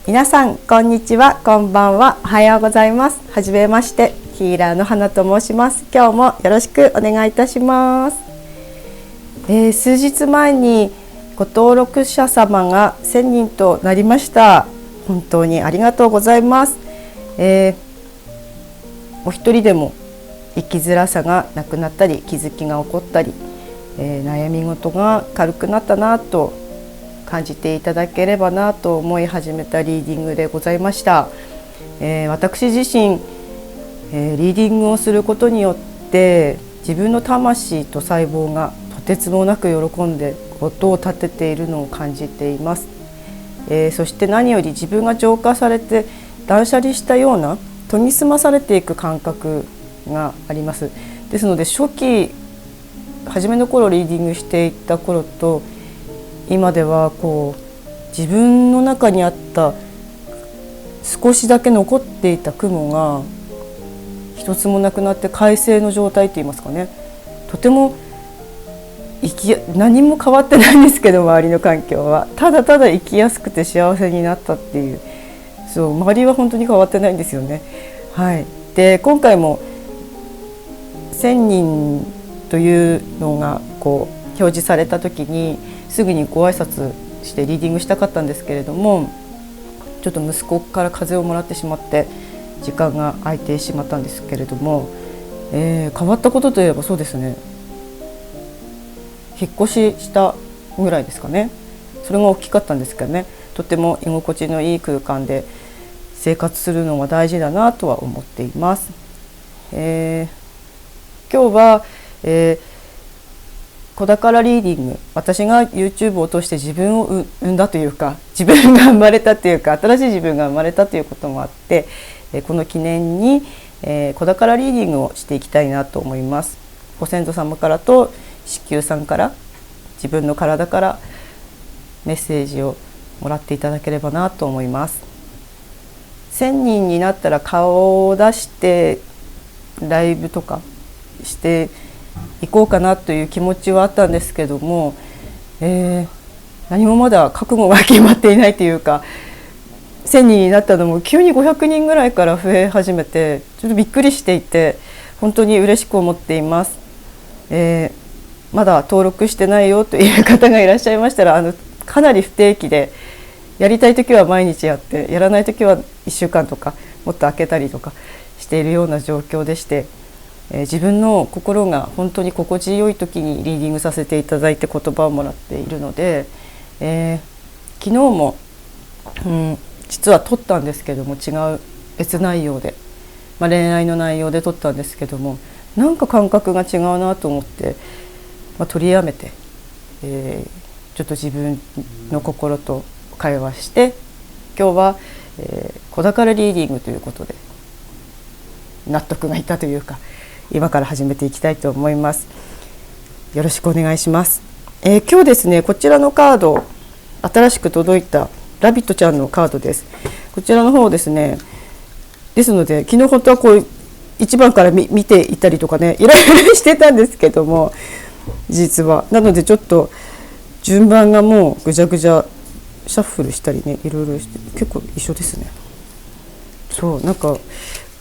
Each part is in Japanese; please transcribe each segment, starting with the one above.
皆さんこんにちは、こんばんは、おはようございます。はじめまして、ヒーラーの花と申します。今日もよろしくお願いいたします。数日前にご登録者様が1000人となりました。本当にありがとうございます。お一人でも生きづらさがなくなったり、気づきが起こったり、悩み事が軽くなったなと感じていただければなと思い始めたリーディングでございました。私自身、リーディングをすることによって自分の魂と細胞がとてつもなく喜んで音を立てているのを感じています。そして何より自分が浄化されて断捨離したような研ぎ澄まされていく感覚があります。ですので初めの頃リーディングしていった頃と今では自分の中にあった少しだけ残っていた雲が一つもなくなって快晴の状態といいますかね、とても何も変わってないんですけど、周りの環境はただただ生きやすくて幸せになったっていう、周りは本当に変わってないんですよね。はい、で今回も1000人というのが表示された時にすぐにご挨拶してリーディングしたかったんですけれども、ちょっと息子から風邪をもらってしまって時間が空いてしまったんですけれども、変わったことといえばそうですね、引っ越ししたぐらいですかね。それが大きかったんですけどね、とても居心地のいい空間で生活するのが大事だなとは思っています。今日は、子宝リーディング、私が YouTube を通して自分を生んだというか、自分が生まれたというか、新しい自分が生まれたということもあって、この記念に、子宝リーディングをしていきたいなと思います。ご先祖様からと子宮さんから、自分の体からメッセージをもらっていただければなと思います。1000人になったら顔を出してライブとかして行こうかなという気持ちはあったんですけども、何もまだ覚悟が決まっていないというか、1000人になったのも急に500人ぐらいから増え始めて、ちょっとびっくりしていて本当に嬉しく思っています。まだ登録してないよという方がいらっしゃいましたら、かなり不定期で、やりたい時は毎日やって、やらない時は1週間とかもっと空けたりとかしているような状況でして、自分の心が本当に心地よい時にリーディングさせていただいて言葉をもらっているので、昨日も、実は撮ったんですけども、違う別内容で、恋愛の内容で撮ったんですけども、なんか感覚が違うなと思って、取りやめて、ちょっと自分の心と会話して、今日は、子宝リーディングということで納得がいったというか、今から始めていきたいと思います。よろしくお願いします。今日ですね、こちらのカード、新しく届いたラビットちゃんのカードです。こちらの方ですね、ですので昨日本当は1番から見ていたりとかね、いろいろしてたんですけども、実はなのでちょっと順番がもうぐちゃぐちゃ、シャッフルしたりね、いろいろして結構一緒ですね。そう、なんか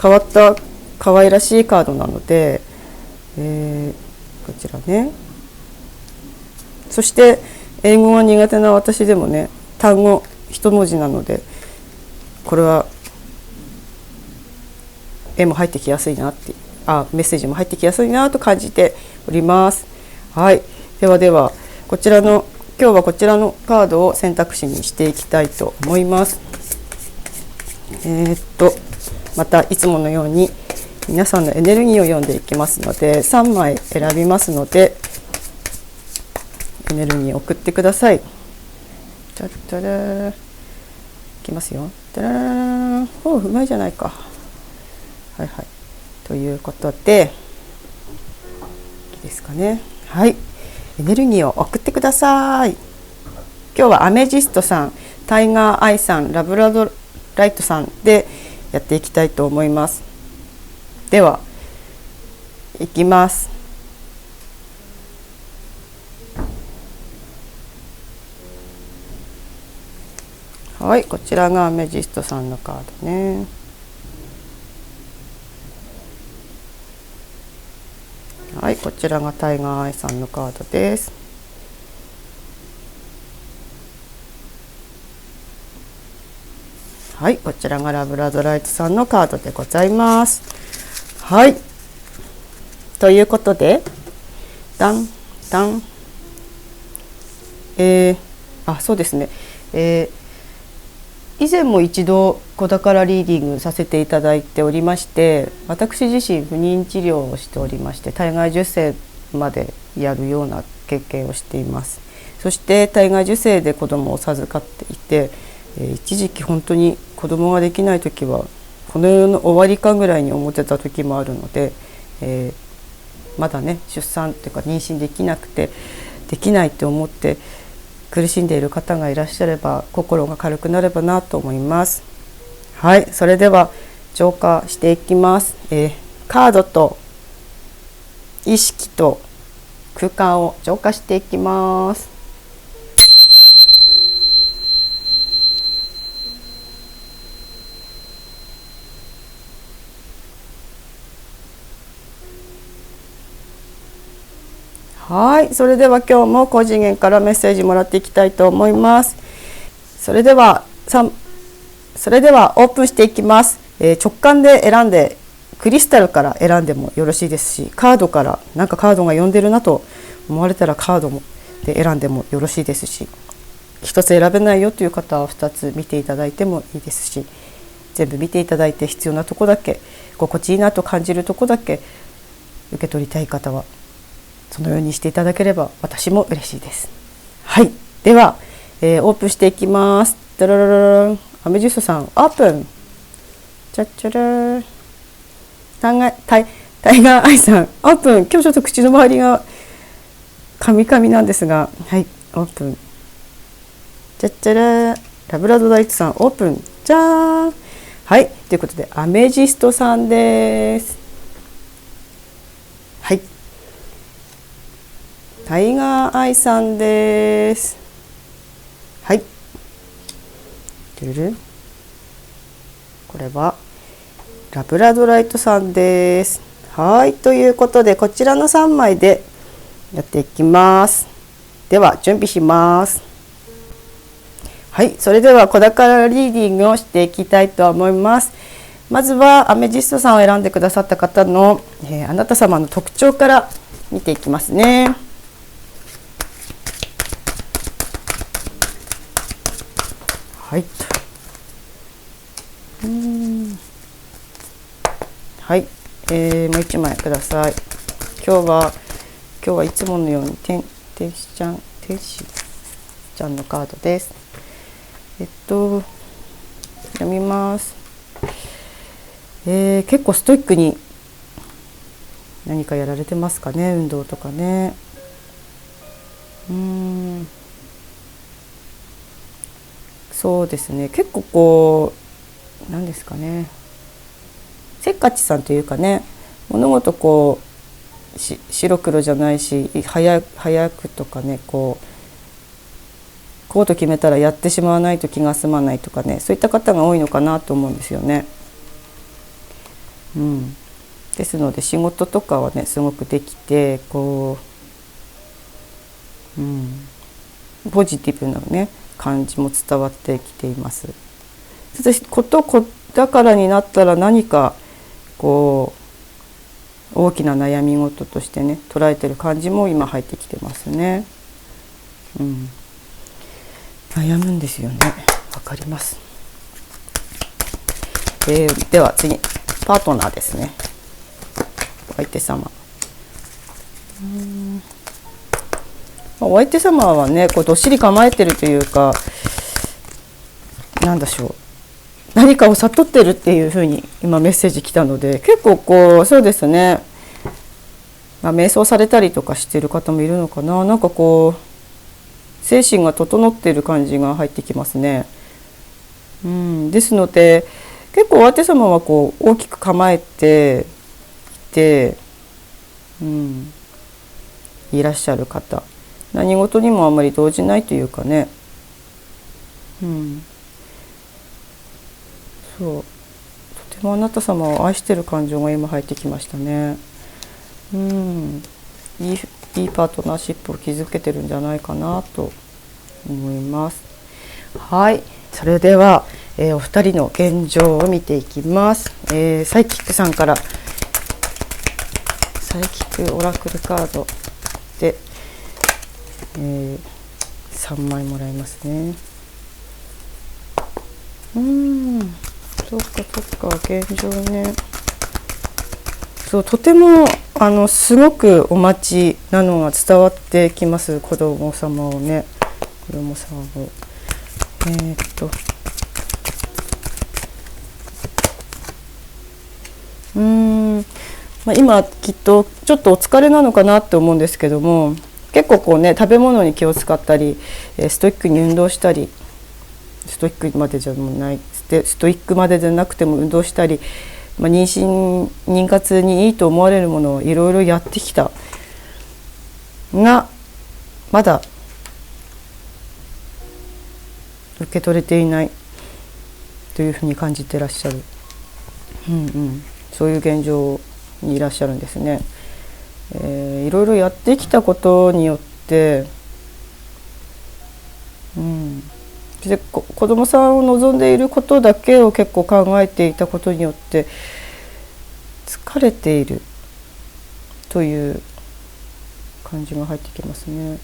変わった可愛らしいカードなので、こちらね。そして英語が苦手な私でもね、単語一文字なので、これは絵も入ってきやすいなって、メッセージも入ってきやすいなと感じております。はい、では今日はこちらのカードを選択肢にしていきたいと思います。またいつものように皆さんのエネルギーを読んでいきますので、3枚選びますのでエネルギーを送ってください。じゃじゃらいきますよ。じゃららら、うまいじゃないか。はいはい、ということでいいですかね。はい、エネルギーを送ってください。今日はアメジストさん、タイガーアイさん、ラブラドライトさんでやっていきたいと思います。ではいきます。はい、こちらがアメジストさんのカードね。はい、こちらがタイガーアイさんのカードです。はい、こちらがラブラドライトさんのカードでございます。はい、ということでダンダンそうですね、以前も一度子宝リーディングさせていただいておりまして、私自身不妊治療をしておりまして、体外受精までやるような経験をしています。そして体外受精で子供を授かっていて、一時期本当に子供ができない時はこの世の終わりかぐらいに思ってた時もあるので、まだね出産というか妊娠できなくてできないと思って苦しんでいる方がいらっしゃれば心が軽くなればなと思います。はい、それでは浄化していきます。カードと意識と空間を浄化していきます。はい、それでは今日も高次元からメッセージもらっていきたいと思います。それではオープンしていきます。直感で選んでクリスタルから選んでもよろしいですし、カードからなんかカードが読んでるなと思われたらカードで選んでもよろしいですし、一つ選べないよという方は2つ見ていただいてもいいですし、全部見ていただいて必要なとこだけ、心地いいなと感じるとこだけ受け取りたい方はそのようにしていただければ私も嬉しいです。はい、では、オープンしていきます。ダララララン、アメジストさんオープン。チャッチャラー、タイガーアイさんオープン。今日ちょっと口の周りがカミカミなんですが、はい、オープン。チャッチャラー、ラブラドライトさんオープン。じゃーん。はい、ということでアメジストさんです。はい、タイガーアイさんです。はい、これはラブラドライトさんです。はい、ということでこちらの3枚でやっていきます。では準備します。はい、それでは子宝リーディングをしていきたいと思います。まずはアメジストさんを選んでくださった方の、あなた様の特徴から見ていきますね。はい、はい、もう1枚ください。今日はいつものように天使ちゃんのカードです。読みます。結構ストイックに何かやられてますかね、運動とかね。そうですね、結構こう何ですかね、せっかちさんというかね、物事こう白黒じゃないし、早くとかね、こうと決めたらやってしまわないと気が済まないとかね、そういった方が多いのかなと思うんですよね。ですので仕事とかはねすごくできて、こう、ポジティブなね感じも伝わってきています。ことだからになったら何かこう大きな悩み事としてね捉えてる感じも今入ってきてますね。悩むんですよね。わかります。では次、パートナーですね。お相手様。お相手様はねこうどっしり構えてるというか、なんでしょう、何かを悟ってるっていう風に今メッセージ来たので、結構こうそうですね、瞑想されたりとかしてる方もいるのかな。なんかこう精神が整っている感じが入ってきますね。ですので結構お相手様はこう大きく構えていて、いらっしゃる方、何事にもあまり動じないというかね、そう、とてもあなた様を愛してる感情が今入ってきましたね。いいパートナーシップを築けてるんじゃないかなと思います。はい、それでは、お二人の現状を見ていきます。サイキックさんからサイキックオラクルカードで、3枚もらいますね。そっか現状ね。そう、とてもすごくお待ちなのが伝わってきます。子供様をね、子供さんを今きっとちょっとお疲れなのかなって思うんですけども、結構こうね、食べ物に気を使ったり、ストイックに運動したり、ストイックまでじゃないストイックまでじゃなくても運動したり、妊活にいいと思われるものをいろいろやってきたが、まだ受け取れていないというふうに感じてらっしゃる、そういう現状にいらっしゃるんですね。いろいろやってきたことによって、で子供さんを望んでいることだけを結構考えていたことによって疲れているという感じが入ってきますね。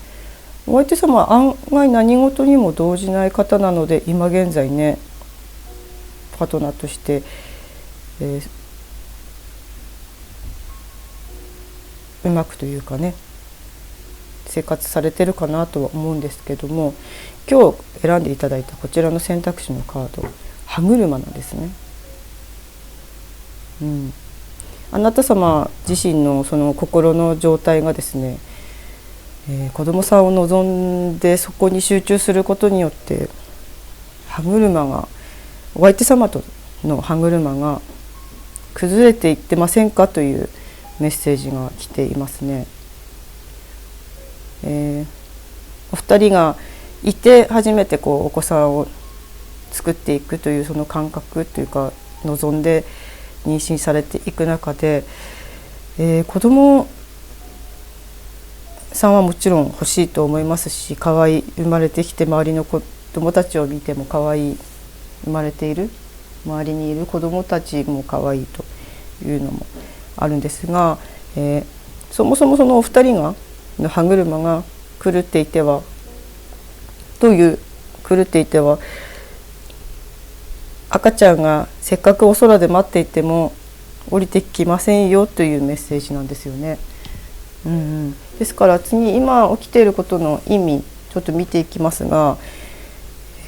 お相手様は案外何事にも動じない方なので、今現在ね、パートナーとして、うまくというかね、生活されてるかなとは思うんですけども、今日選んでいただいたこちらの選択肢のカード、歯車なんですね。あなた様自身のその心の状態がですね、子供さんを望んでそこに集中することによって歯車が、お相手様との歯車が崩れていってませんかというメッセージが来ていますね。お二人がいて初めてこうお子さんを作っていくというその感覚というか、望んで妊娠されていく中で、子供さんはもちろん欲しいと思いますし、可愛い、生まれてきて周りの子供たちを見ても可愛い、生まれている周りにいる子供たちも可愛いというのもあるんですが、そもそもそのお二人がの歯車が狂っていては赤ちゃんがせっかくお空で待っていても降りてきませんよというメッセージなんですよね。ですから次、今起きていることの意味ちょっと見ていきますが、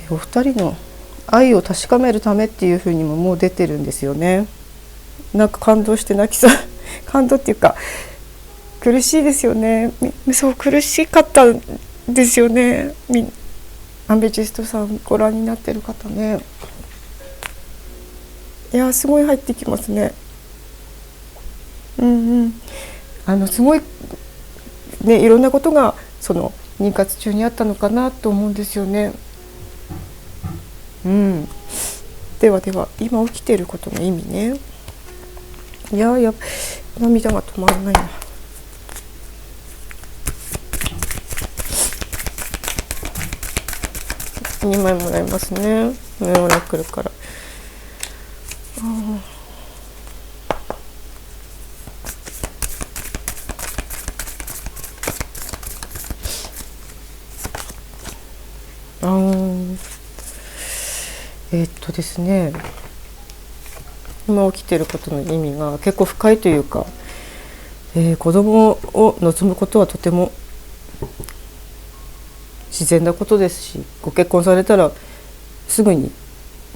お二人の愛を確かめるためっていうふうにももう出てるんですよね。なんか感動して泣きそう感動っていうか苦しいですよね。そう苦しかったんですよね。アンベジストさんご覧になってる方ね。いやすごい入ってきますね。すごいね、いろんなことがその妊活中にあったのかなと思うんですよね。では今起きていることの意味ね。いや涙が止まらないな。2枚もらいますね。オラクルから。ですね、今起きていることの意味が結構深いというか、子供を望むことはとても自然なことですし、ご結婚されたらすぐに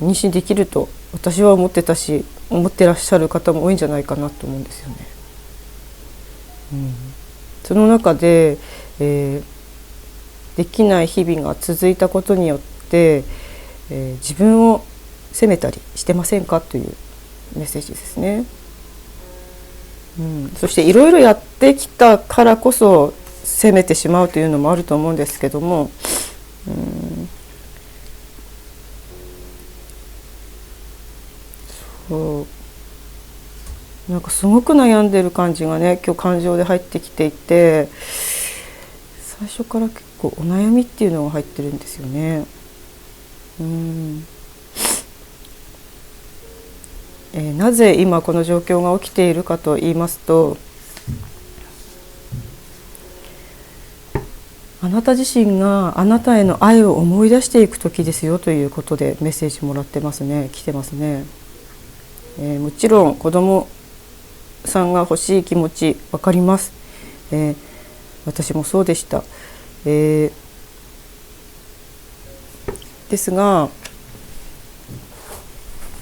妊娠できると私は思ってたし、思ってらっしゃる方も多いんじゃないかなと思うんですよね。その中で、できない日々が続いたことによって、自分を責めたりしてませんかというメッセージですね。そしていろいろやってきたからこそ責めてしまうというのもあると思うんですけども、なんかすごく悩んでる感じがね今日感情で入ってきていて、最初から結構お悩みっていうのが入ってるんですよね。なぜ今この状況が起きているかと言いますと、あなた自身があなたへの愛を思い出していく時ですよということでメッセージもらってますね。来てますね。もちろん子供さんが欲しい気持ち分かります。私もそうでした。ですが、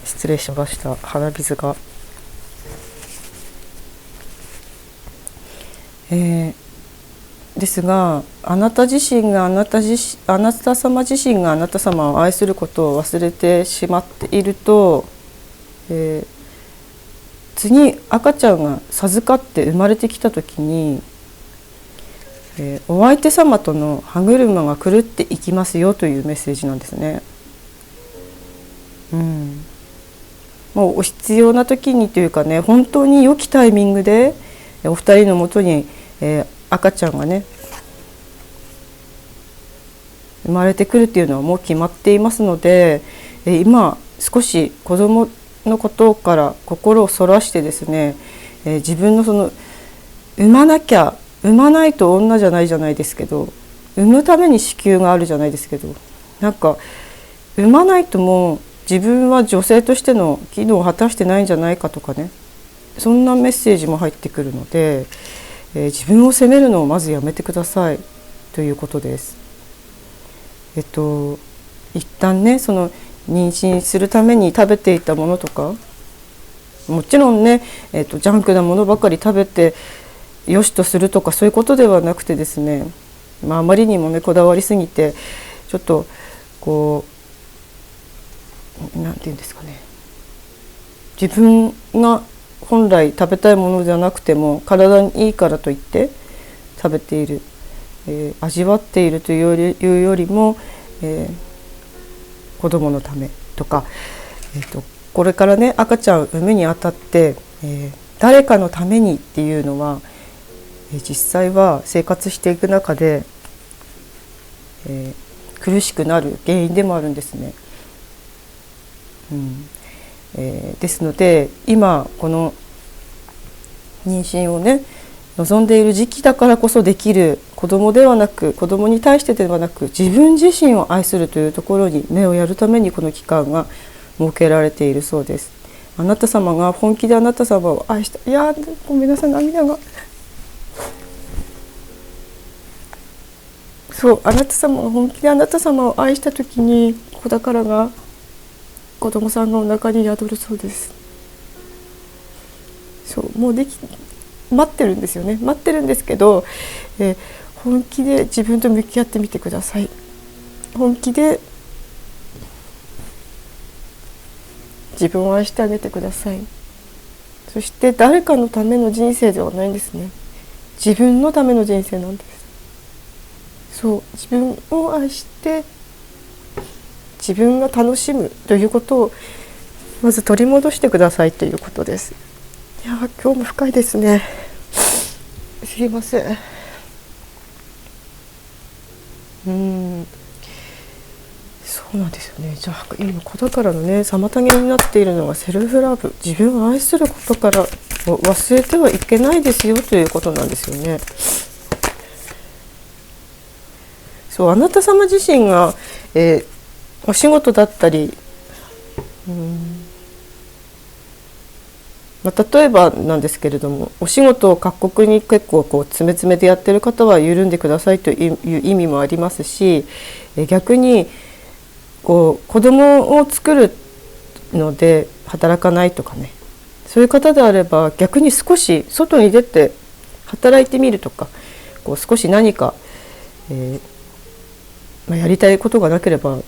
失礼しました。鼻水が。ですが、あなた自身があなた様自身があなた様を愛することを忘れてしまっていると、次赤ちゃんが授かって生まれてきた時に、お相手様との歯車が狂っていきますよというメッセージなんですね。もうお必要な時にというかね、本当に良きタイミングでお二人のもとに、赤ちゃんがね生まれてくるっていうのはもう決まっていますので、今少し子供のことから心をそらしてですね、自分のその産まないと女じゃないじゃないですけど、産むために子宮があるじゃないですけど、なんか産まないともう自分は女性としての機能を果たしてないんじゃないかとかね、そんなメッセージも入ってくるので、自分を責めるのをまずやめてくださいということです。一旦ね、その妊娠するために食べていたものとか、もちろんね、ジャンクなものばかり食べてよしとするとかそういうことではなくてですね、あまりにもねこだわりすぎてちょっとこうなんていうんですかね、自分が本来食べたいものじゃなくても体にいいからといって食べている、味わっているというよりも、子供のためとか、これからね赤ちゃんを産むにあたって、誰かのためにっていうのは、実際は生活していく中で、苦しくなる原因でもあるんですね。ですので今この妊娠をね望んでいる時期だからこそできる、子供に対してではなく自分自身を愛するというところに目をやるためにこの期間が設けられているそうです。あなた様が本気であなた様を愛した、ごめんなさい、涙が。あなた様が本気であなた様を愛した時に子宝が子供さんがお腹に宿るそうです。もう待ってるんですよね。待ってるんですけど、本気で自分と向き合ってみてください。本気で自分を愛してあげてください。そして誰かのための人生ではないんですね。自分のための人生なんです。自分を愛して自分が楽しむということをまず取り戻してくださいということです。今日も深いですね。すいません。そうなんですよね。じゃあ今子宝のね妨げになっているのがセルフラブ、自分を愛することからを忘れてはいけないですよということなんですよね。あなた様自身が、お仕事だったり、例えばなんですけれども、お仕事を各国に結構詰め詰めでやってる方は緩んでくださいという意味もありますし、逆に子供を作るので働かないとかね、そういう方であれば逆に少し外に出て働いてみるとか、少し何か、やりたいことがなければ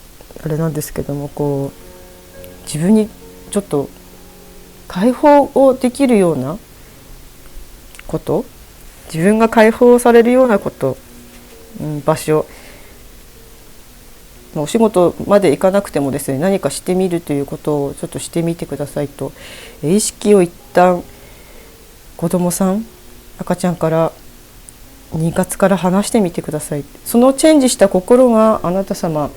あれなんですけども、自分にちょっと解放をできるようなこと、自分が解放されるようなこと、場所お仕事まで行かなくてもですね、何かしてみるということをちょっとしてみてくださいと。意識を一旦子どもさん、赤ちゃんから2月から離してみてください。そのチェンジした心があなた様、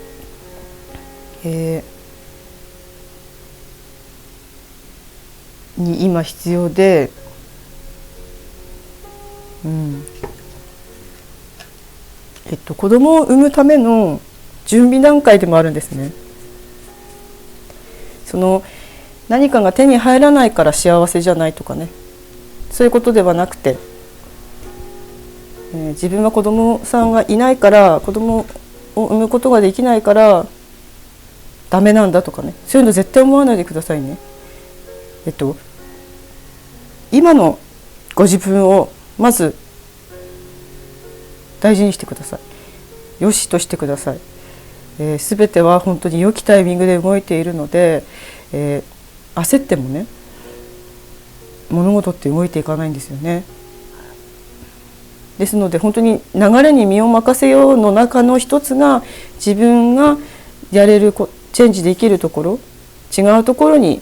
に今必要で、子供を産むための準備段階でもあるんですね。その何かが手に入らないから幸せじゃないとかね、そういうことではなくて、自分は子供さんがいないから、子供を産むことができないからダメなんだとかね、そういうの絶対思わないでくださいね。今のご自分をまず大事にしてください。よしとしてください。全ては本当に良きタイミングで動いているので、焦ってもね、物事って動いていかないんですよね。ですので本当に流れに身を任せようの中の一つが、自分がやれるチェンジできるところ、違うところに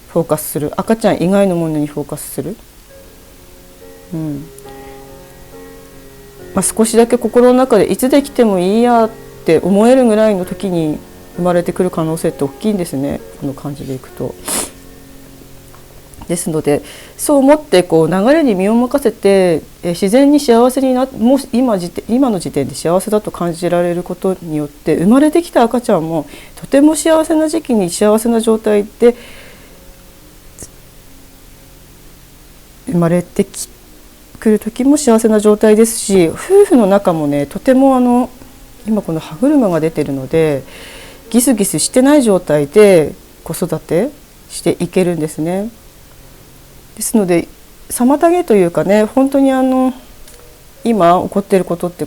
フォーカスする、赤ちゃん以外のものにフォーカスする、少しだけ心の中でいつできてもいいやって思えるぐらいの時に生まれてくる可能性って大きいんですね、この感じでいくと。ですのでそう思って流れに身を任せて、自然に幸せにもう今の時点で幸せだと感じられることによって、生まれてきた赤ちゃんもとても幸せな時期に幸せな状態で生まれてくる時も幸せな状態ですし、夫婦の中もね、とても今この歯車が出てるので、ギスギスしてない状態で子育てしていけるんですね。ですので妨げというかね、本当に今起こっていることって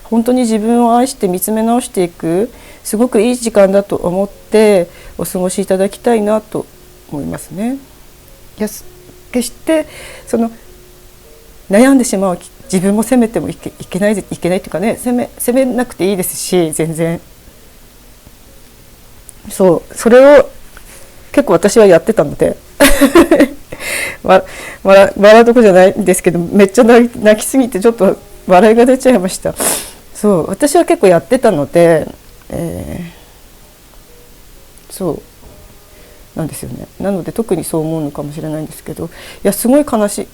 本当に自分を愛して見つめ直していく、すごくいい時間だと思ってお過ごしいただきたいなと思いますね。決して悩んでしまう自分も責めてもいけないというかね、責めなくていいですし、全然それを結構私はやってたので笑うとこじゃないんですけど、めっちゃ泣きすぎてちょっと笑いが出ちゃいました。そう私は結構やってたので、そうなんですよね。なので特にそう思うのかもしれないんですけど、いやすごい悲しい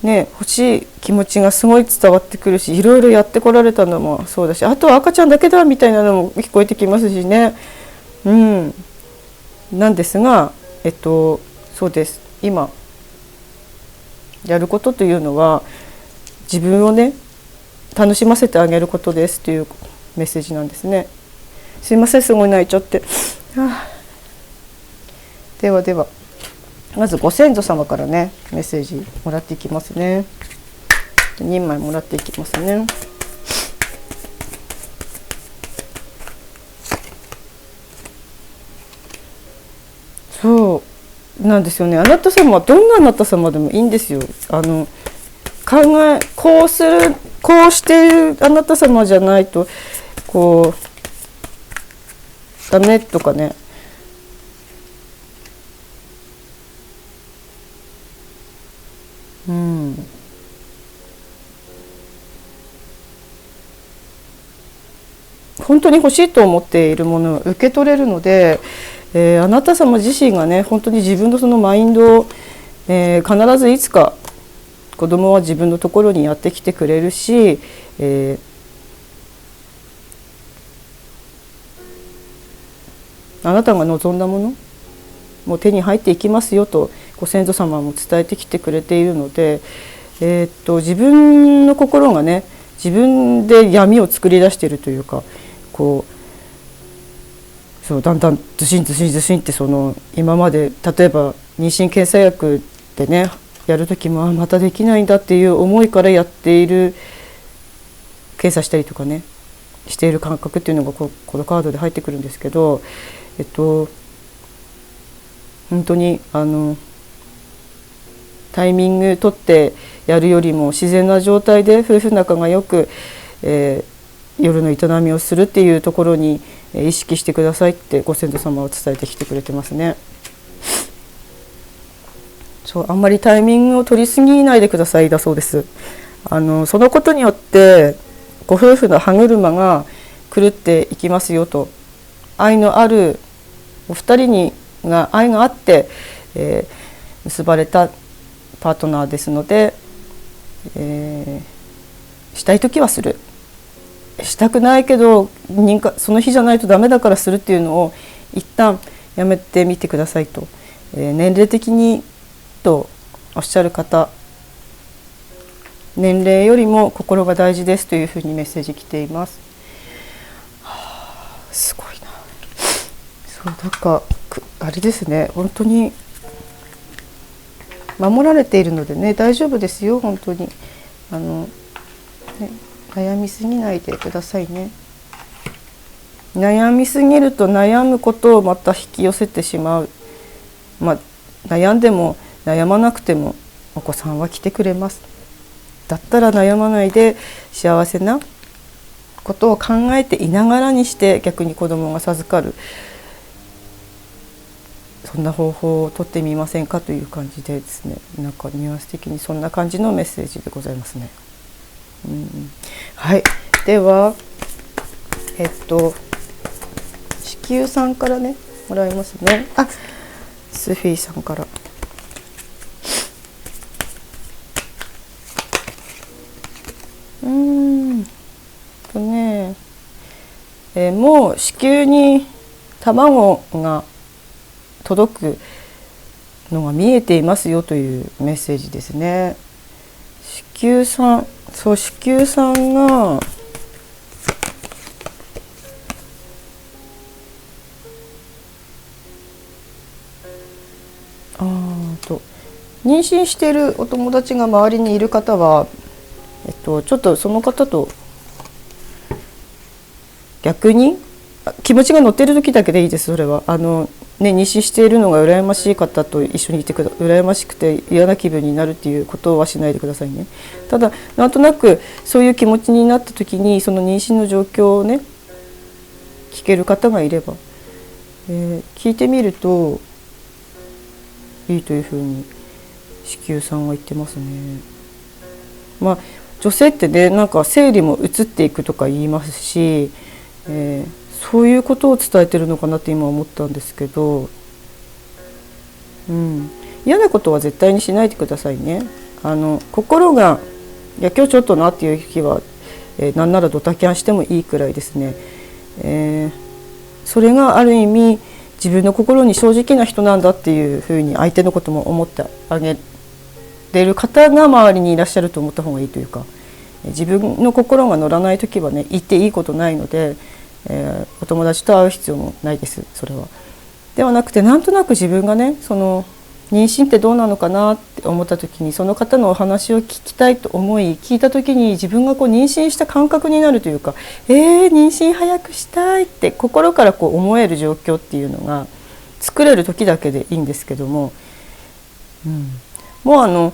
欲しい気持ちがすごい伝わってくるし、いろいろやってこられたのもそうだし、あとは赤ちゃんだけだみたいなのも聞こえてきますしね。なんですが、そうです。今やることというのは、自分をね楽しませてあげることですというメッセージなんですね。すいません、すごい泣いちゃって。ではでは、まずご先祖様からねメッセージもらっていきますね。2枚もらっていきますね。そうなんですよね。あなた様はどんなあなた様でもいいんですよ。こうしているあなた様じゃないとダメとかね、本当に欲しいと思っているものを受け取れるので、あなた様自身がね本当に自分のそのマインドを、必ずいつか子供は自分のところにやってきてくれるし、あなたが望んだものもう手に入っていきますよとご先祖様も伝えてきてくれているので、自分の心がね自分で闇を作り出しているというか、そうだんだんズシンズシンズシンって今まで例えば妊娠検査薬でねやる時もまたできないんだっていう思いからやっている、検査したりとかねしている感覚っていうのがこのカードで入ってくるんですけど、本当にタイミング取ってやるよりも自然な状態で夫婦仲がよく、夜の営みをするっていうところに意識してくださいってご先祖様は伝えてきてくれてますね。そう、あんまりタイミングを取りすぎないでくださいだそうです。そのことによってご夫婦の歯車が狂っていきますよと。愛のあるお二人に愛があって、結ばれたパートナーですので、したい時はする、したくないけどその日じゃないとダメだからするっていうのを一旦やめてみてくださいと、年齢的にとおっしゃる方、年齢よりも心が大事ですというふうにメッセージ来ています。すごいな。そう、なんかあれですね、本当に守られているのでね、大丈夫ですよ本当に。ね、悩みすぎないでくださいね。悩みすぎると悩むことをまた引き寄せてしまう。悩んでも悩まなくてもお子さんは来てくれます。だったら悩まないで幸せなことを考えていながらにして逆に子供が授かる、そんな方法をとってみませんかという感じでですね、なんかニュアンス的にそんな感じのメッセージでございますね。はい、では子宮さんからねもらいますね。スフィーさんから。もう子宮に卵が届くのが見えていますよというメッセージですね。子宮さん、そう、子宮さんが妊娠しているお友達が周りにいる方は、ちょっとその方と逆に気持ちが乗っている時だけでいいです。それは妊娠しているのが羨ましい方と一緒にいて羨ましくて嫌な気分になるっていうことはしないでくださいね。ただなんとなくそういう気持ちになった時にその妊娠の状況をね聞ける方がいれば、聞いてみるといいというふうに子宮さんは言ってますね。女性ってね、なんか生理も移っていくとか言いますし、そういうことを伝えてるのかなって今思ったんですけど、嫌なことは絶対にしないでくださいね。心が今日ちょっとなっていう日は、なんならドタキャンしてもいいくらいですね。それがある意味自分の心に正直な人なんだっていうふうに相手のことも思ってあげている方が周りにいらっしゃると思った方がいいというか、自分の心が乗らない時はね言っていいことないので、お友達と会う必要もないです。それはではなくて、なんとなく自分がねその妊娠ってどうなのかなって思った時にその方のお話を聞きたいと思い聞いた時に自分が妊娠した感覚になるというか、妊娠早くしたいって心から思える状況っていうのが作れる時だけでいいんですけども、もう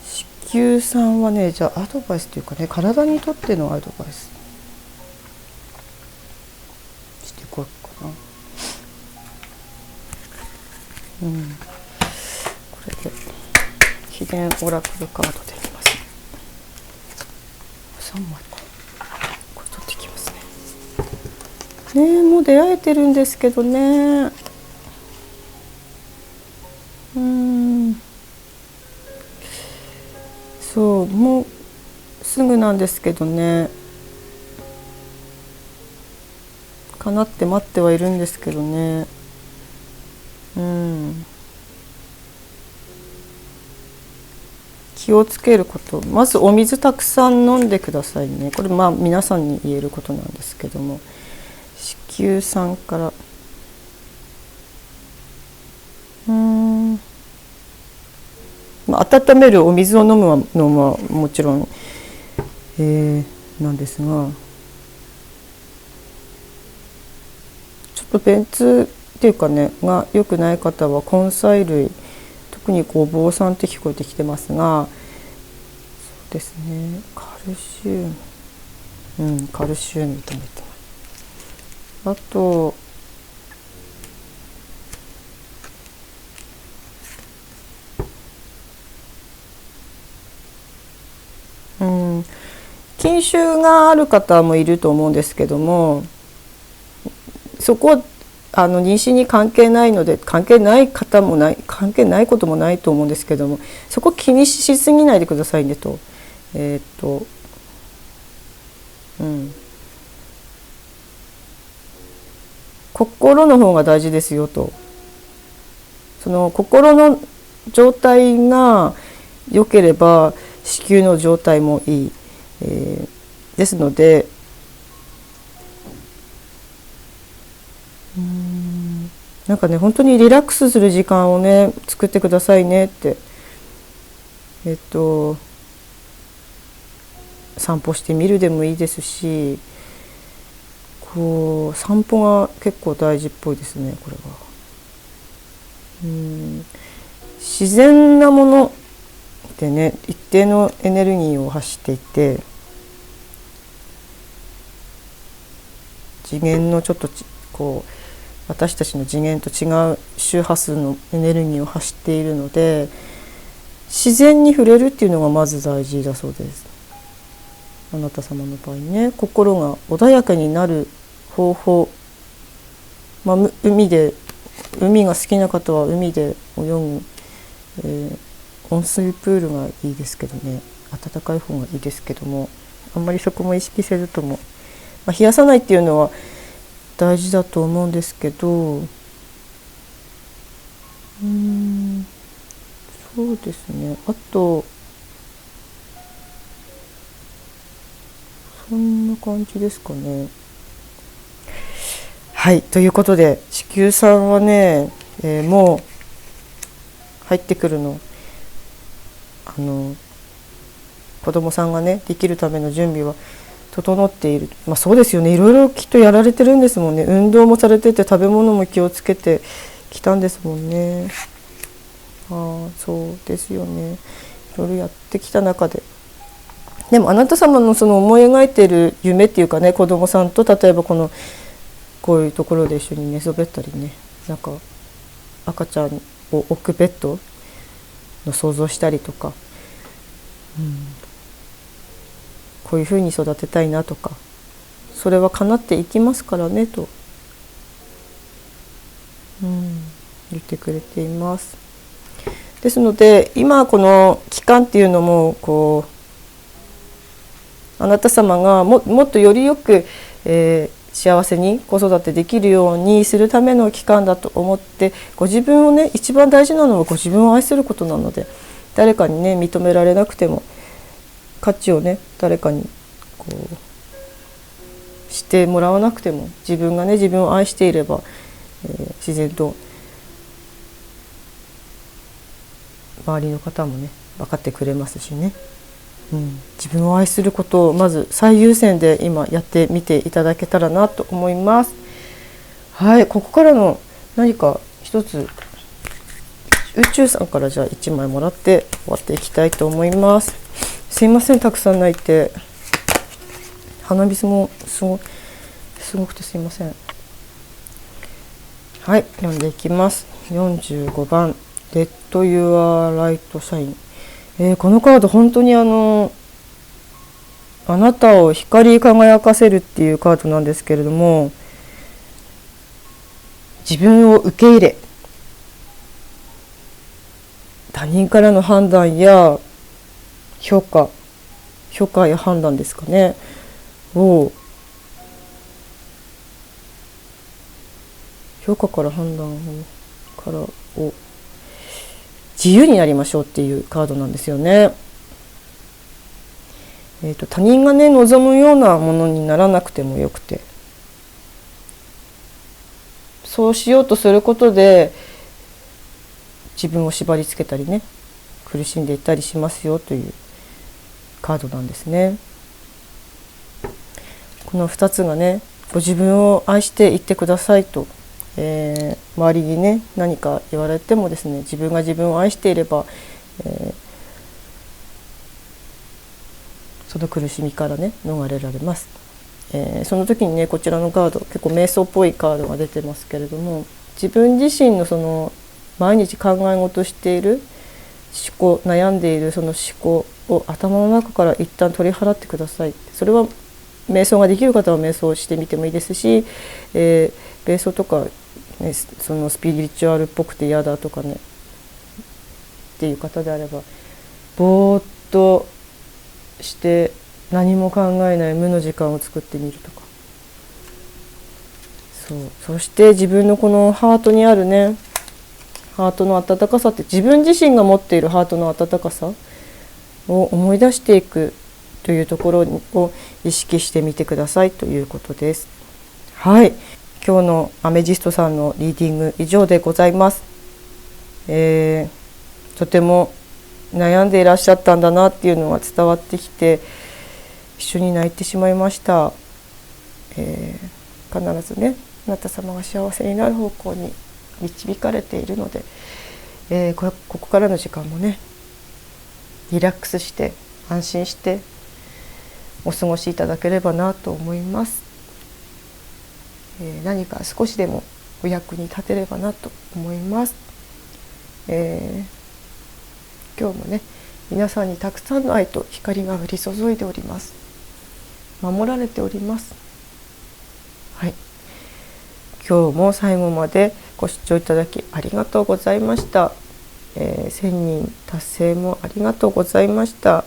子宮さんはね、じゃあアドバイスというかね、体にとってのアドバイスしていこうかな。これで秘伝オラクルカードでいきますね。3枚か、これ取ってきますね。もう出会えてるんですけどね。そうもうすぐなんですけどね、かなって待ってはいるんですけどね。気をつけること、まずお水たくさん飲んでくださいね。これ皆さんに言えることなんですけども、子宮さんから温めるお水を飲むのはもちろん、なんですが、ちょっと便通っていうかねが良くない方は根菜類、特に坊さんって聞こえてきてますが、そうですね、カルシウム、カルシウムと思ってます。あと筋腫がある方もいると思うんですけども、そこ妊娠に関係ないので、関係ないこともないと思うんですけども、そこ気にしすぎないでくださいねと。心の方が大事ですよと。その心の状態が良ければ子宮の状態もいい、ですのでなんかね、本当にリラックスする時間をね作ってくださいねって。散歩してみるでもいいですし、散歩が結構大事っぽいですね、これは。自然なものでね、一定のエネルギーを発していて、次元のちょっと私たちの次元と違う周波数のエネルギーを発しているので、自然に触れるっていうのがまず大事だそうです。あなた様の場合ね、心が穏やかになる方法、海が好きな方は海で泳ぐ、温水プールがいいですけどね、暖かい方がいいですけども、あんまりそこも意識せずとも、冷やさないっていうのは大事だと思うんですけど、そうですね。あとそんな感じですかね。はい、ということで子宮さんはね、もう入ってくるの子供さんがねできるための準備は整っている。そうですよね。いろいろきっとやられてるんですもんね。運動もされてて、食べ物も気をつけてきたんですもんね。そうですよね。いろいろやってきた中で、でもあなた様のその思い描いている夢っていうかね、子供さんと例えばこういうところで一緒に寝そべったりね、なんか赤ちゃんを置くベッドの想像したりとか、こういうふうに育てたいなとか、それは叶っていきますからねと、言ってくれています。ですので今この期間っていうのもあなた様がもっとよりよく、幸せに子育てできるようにするための期間だと思って、ご自分をね、一番大事なのはご自分を愛することなので、誰かにね認められなくても、価値をね誰かにしてもらわなくても、自分がね自分を愛していれば、自然と周りの方もね分かってくれますしね。自分を愛することをまず最優先で今やってみていただけたらなと思います。はい、ここからの何か一つ宇宙さんからじゃあ1枚もらって終わっていきたいと思います。すいません、たくさん泣いて、鼻水もすごくてすいません。はい、読んでいきます。45番レッド・ユア・ライト・シャイン。このカード本当にあなたを光り輝かせるっていうカードなんですけれども、自分を受け入れ、他人からの判断や評価や判断ですかねを、評価から判断からを自由になりましょうっていうカードなんですよね。他人がね望むようなものにならなくてもよくて、そうしようとすることで自分を縛り付けたりね、苦しんでいたりしますよというカードなんですね。この2つがね、ご自分を愛していってくださいと、周りにね何か言われてもですね、自分が自分を愛していれば、その苦しみからね逃れられます。その時にねこちらのカード結構瞑想っぽいカードが出てますけれども、自分自身のその毎日考え事している思考、悩んでいるその思考を頭の中から一旦取り払ってください。それは瞑想ができる方は瞑想してみてもいいですし、瞑想とか、ね、そのスピリチュアルっぽくて嫌だとかねっていう方であれば、ぼーっとして何も考えない無の時間を作ってみるとか、そして自分のこのハートにあるね、ハートの温かさって、自分自身が持っているハートの温かさを思い出していくというところを意識してみてくださいということです。はい、今日のアメジストさんのリーディング以上でございます。とても悩んでいらっしゃったんだなっていうのが伝わってきて、一緒に泣いてしまいました。必ずね、あなた様が幸せになる方向に導かれているので、ここからの時間もねリラックスして安心してお過ごしいただければなと思います。何か少しでもお役に立てればなと思います。今日もね皆さんにたくさんの愛と光が降り注いでおります。守られております。はい、今日も最後までご視聴いただきありがとうございました。1000人達成もありがとうございました。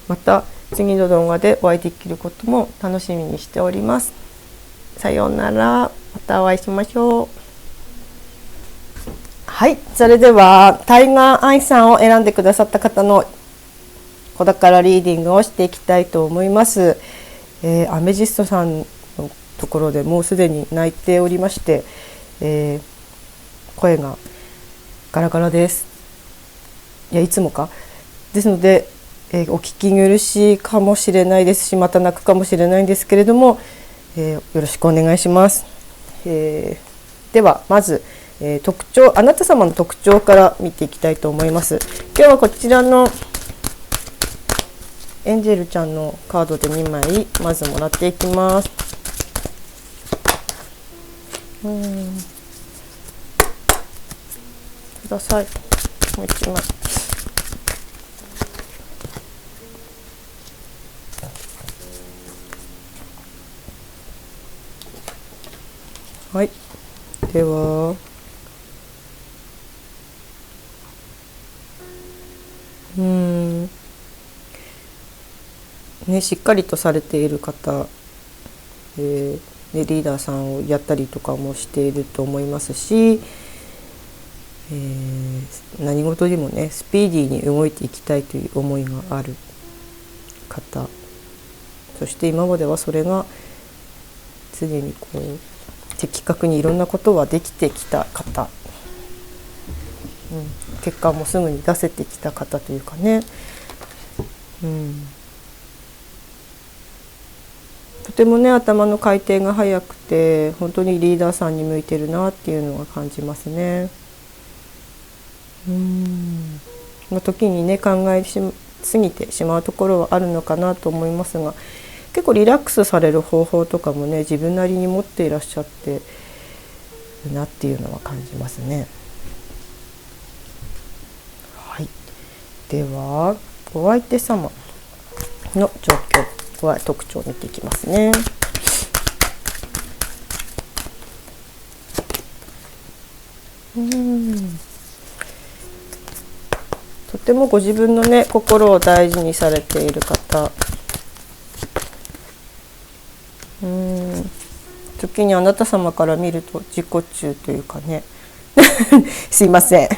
また次の動画でお会いできることも楽しみにしております。さようなら、またお会いしましょう。はい、それではタイガーアイさんを選んでくださった方の子宝リーディングをしていきたいと思います。アメジストさんのところでもうすでに泣いておりまして、声がガラガラです。いつもかですので、お聞き苦しいかもしれないですし、また泣くかもしれないんですけれども、よろしくお願いします。ではまず、特徴、あなた様の特徴から見ていきたいと思います。今日はこちらのエンジェルちゃんのカードで2枚まずもらっていきます。ください。もう1枚。はい。ではね、しっかりとされている方、リーダーさんをやったりとかもしていると思いますし、何事にもねスピーディーに動いていきたいという思いがある方、そして今まではそれが常にこう的確にいろんなことはできてきた方、結果もすぐに出せてきた方というかね、とてもね頭の回転が速くて本当にリーダーさんに向いてるなっていうのが感じますね。時にね考えすぎてしまうところはあるのかなと思いますが、結構リラックスされる方法とかもね自分なりに持っていらっしゃってるなっていうのは感じますね。はい、ではお相手様の状況は特徴を見ていきますね。とてもご自分のね心を大事にされている方、時にあなた様から見ると自己中というかねすいません、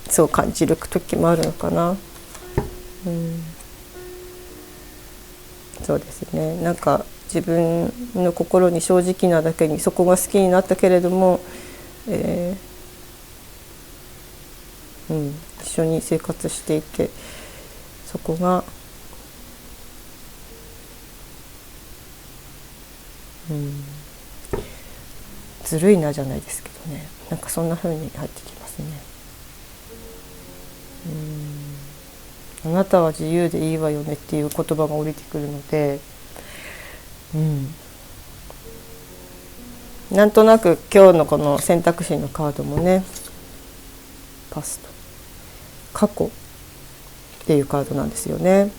そう感じる時もあるのかな。そうですね、なんか自分の心に正直なだけにそこが好きになったけれども、一緒に生活していてそこがずるいなじゃないですけどね、なんかそんな風に入ってきますね。あなたは自由でいいわよねっていう言葉が降りてくるので、なんとなく今日のこの選択肢のカードもね、パスト、過去っていうカードなんですよね。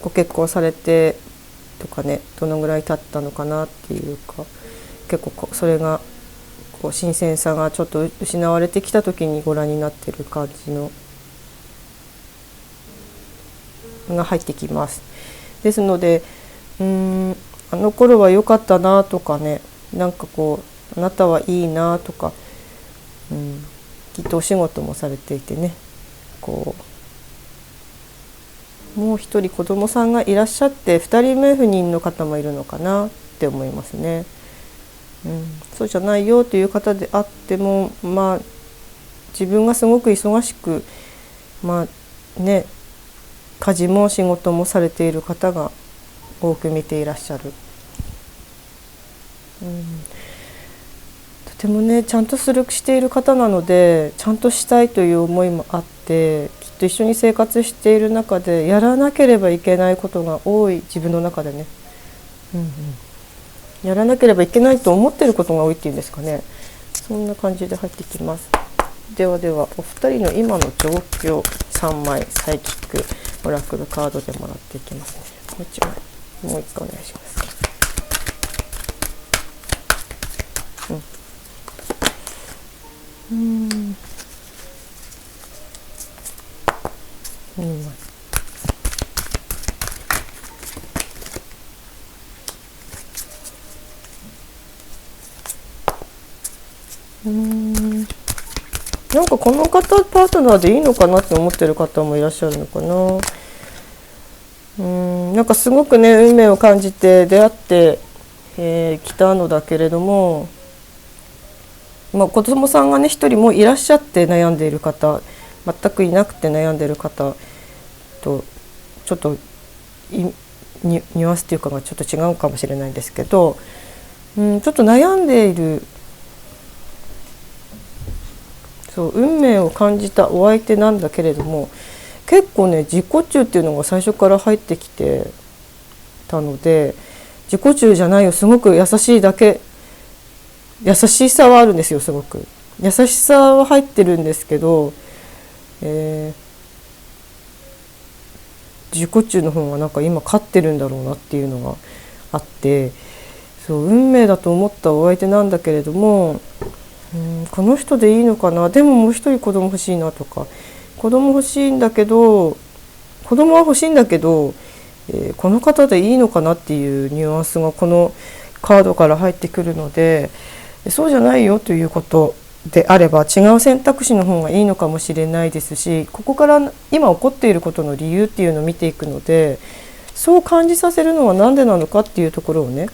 ご結婚されてとかね、どのぐらい経ったのかなっていうか、結構それがこう新鮮さがちょっと失われてきた時にご覧になってる感じのが入ってきます。ですので、あの頃は良かったなとかね、なんかこうあなたはいいなとか、きっとお仕事もされていてね、こうもう一人子供さんがいらっしゃって、2人目不妊の方もいるのかなって思いますね。そうじゃないよという方であっても、自分がすごく忙しく家事も仕事もされている方が多く見ていらっしゃる。とてもねちゃんとしている方なので、ちゃんとしたいという思いもあって、きっと一緒に生活している中でやらなければいけないことが多い、自分の中でね、やらなければいけないと思っていることが多いっていうんですかね。そんな感じで入ってきます。ではでは、お二人の今の状況3枚サイキックオラクルカードでもらっていきますね。もう1枚、もう1回お願いします。なんかこの方パートナーでいいのかなって思ってる方もいらっしゃるのかな。なんかすごくね運命を感じて出会ってきたのだけれども、子供さんがね一人もいらっしゃって悩んでいる方、全くいなくて悩んでいる方とちょっとニュアンスっていうかがちょっと違うかもしれないんですけど、ちょっと悩んでいる、運命を感じたお相手なんだけれども、結構ね自己中っていうのが最初から入ってきてたので、自己中じゃないよ、すごく優しいだけ、優しさはあるんですよ。すごく優しさは入ってるんですけど、自己中の方がなんか今勝ってるんだろうなっていうのがあって、運命だと思ったお相手なんだけれども、この人でいいのかな、でももう一人子供欲しいなとか、子供は欲しいんだけど、この方でいいのかなっていうニュアンスがこのカードから入ってくるので、そうじゃないよということであれば違う選択肢の方がいいのかもしれないですし、ここから今起こっていることの理由っていうのを見ていくので、そう感じさせるのは何でなのかっていうところをね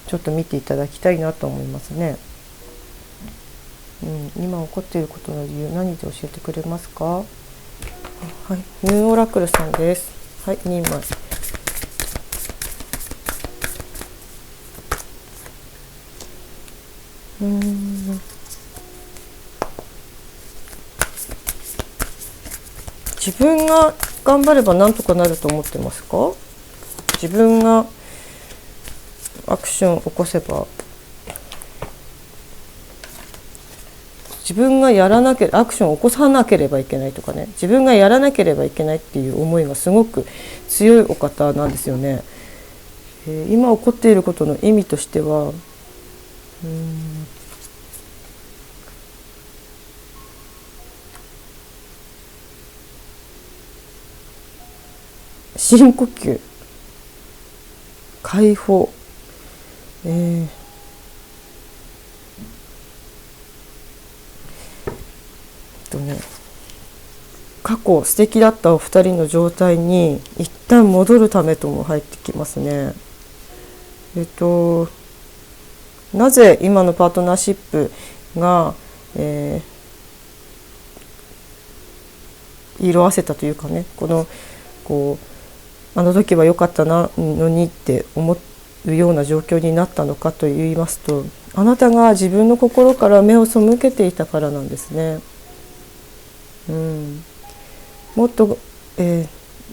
ちょっと見ていただきたいなと思いますね。今起こっていることの理由、何で教えてくれますか。はい、ニューオラクルさんです。はい、2枚。自分が頑張ればなんとかなると思ってますか。自分がアクションを起こせば、自分がやらなければアクションを起こさなければいけないとかね、自分がやらなければいけないっていう思いがすごく強いお方なんですよね。今起こっていることの意味としては、深呼吸、解放、過去素敵だったお二人の状態に一旦戻るためとも入ってきますね。なぜ今のパートナーシップが、色あせたというかね、あの時は良かったなのにって思うような状況になったのかといいますと、あなたが自分の心から目を背けていたからなんですね。もっと、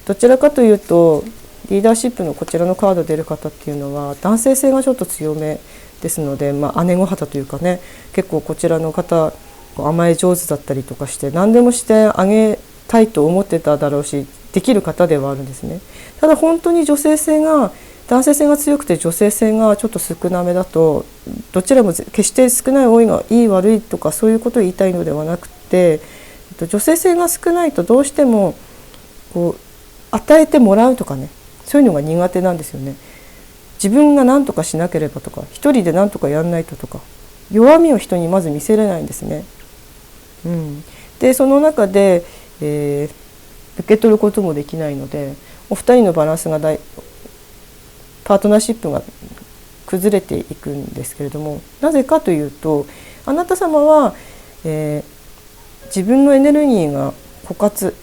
どちらかというとリーダーシップのこちらのカード出る方っていうのは男性性がちょっと強めですので、姉御肌というかね、結構こちらの方甘え上手だったりとかして何でもしてあげたいと思ってただろうし、できる方ではあるんですね。ただ本当に男性性が強くて女性性がちょっと少なめだと、どちらも決して少ない多いがいい悪いとかそういうことを言いたいのではなくて、女性性が少ないとどうしてもこう与えてもらうとかね、そういうのが苦手なんですよね。自分が何とかしなければとか、一人で何とかやんないとか、弱みを人にまず見せれないんですね。でその中で、受け取ることもできないので、お二人のバランスがパートナーシップが崩れていくんですけれども、なぜかというと、あなた様は、自分のエネルギーが枯渇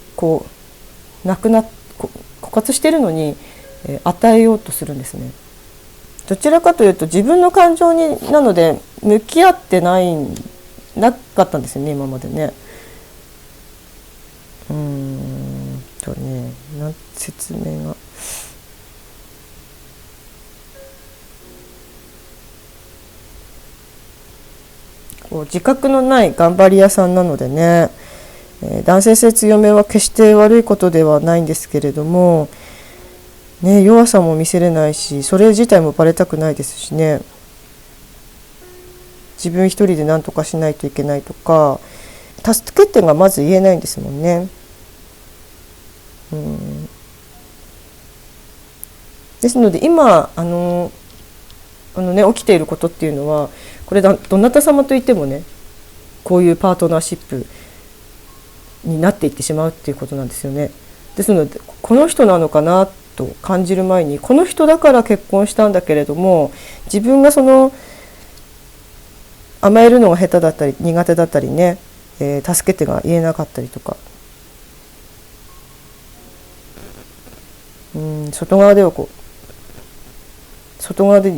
しているのに、与えようとするんですね。どちらかというと自分の感情なので向き合ってなかったんですよね、今までね。説明が自覚のない頑張り屋さんなのでね、男性性強めは決して悪いことではないんですけれども、弱さも見せれないし、それ自体もバレたくないですしね。自分一人で何とかしないといけないとか、助けてがまず言えないんですもんね。ですので今起きていることっていうのは、これどなた様といってもね、こういうパートナーシップになっていってしまうっていうことなんですよね。ですのでこの人なのかなと感じる前に、この人だから結婚したんだけれども、自分がその甘えるのが下手だったり苦手だったりね、助けてが言えなかったりとか、外側で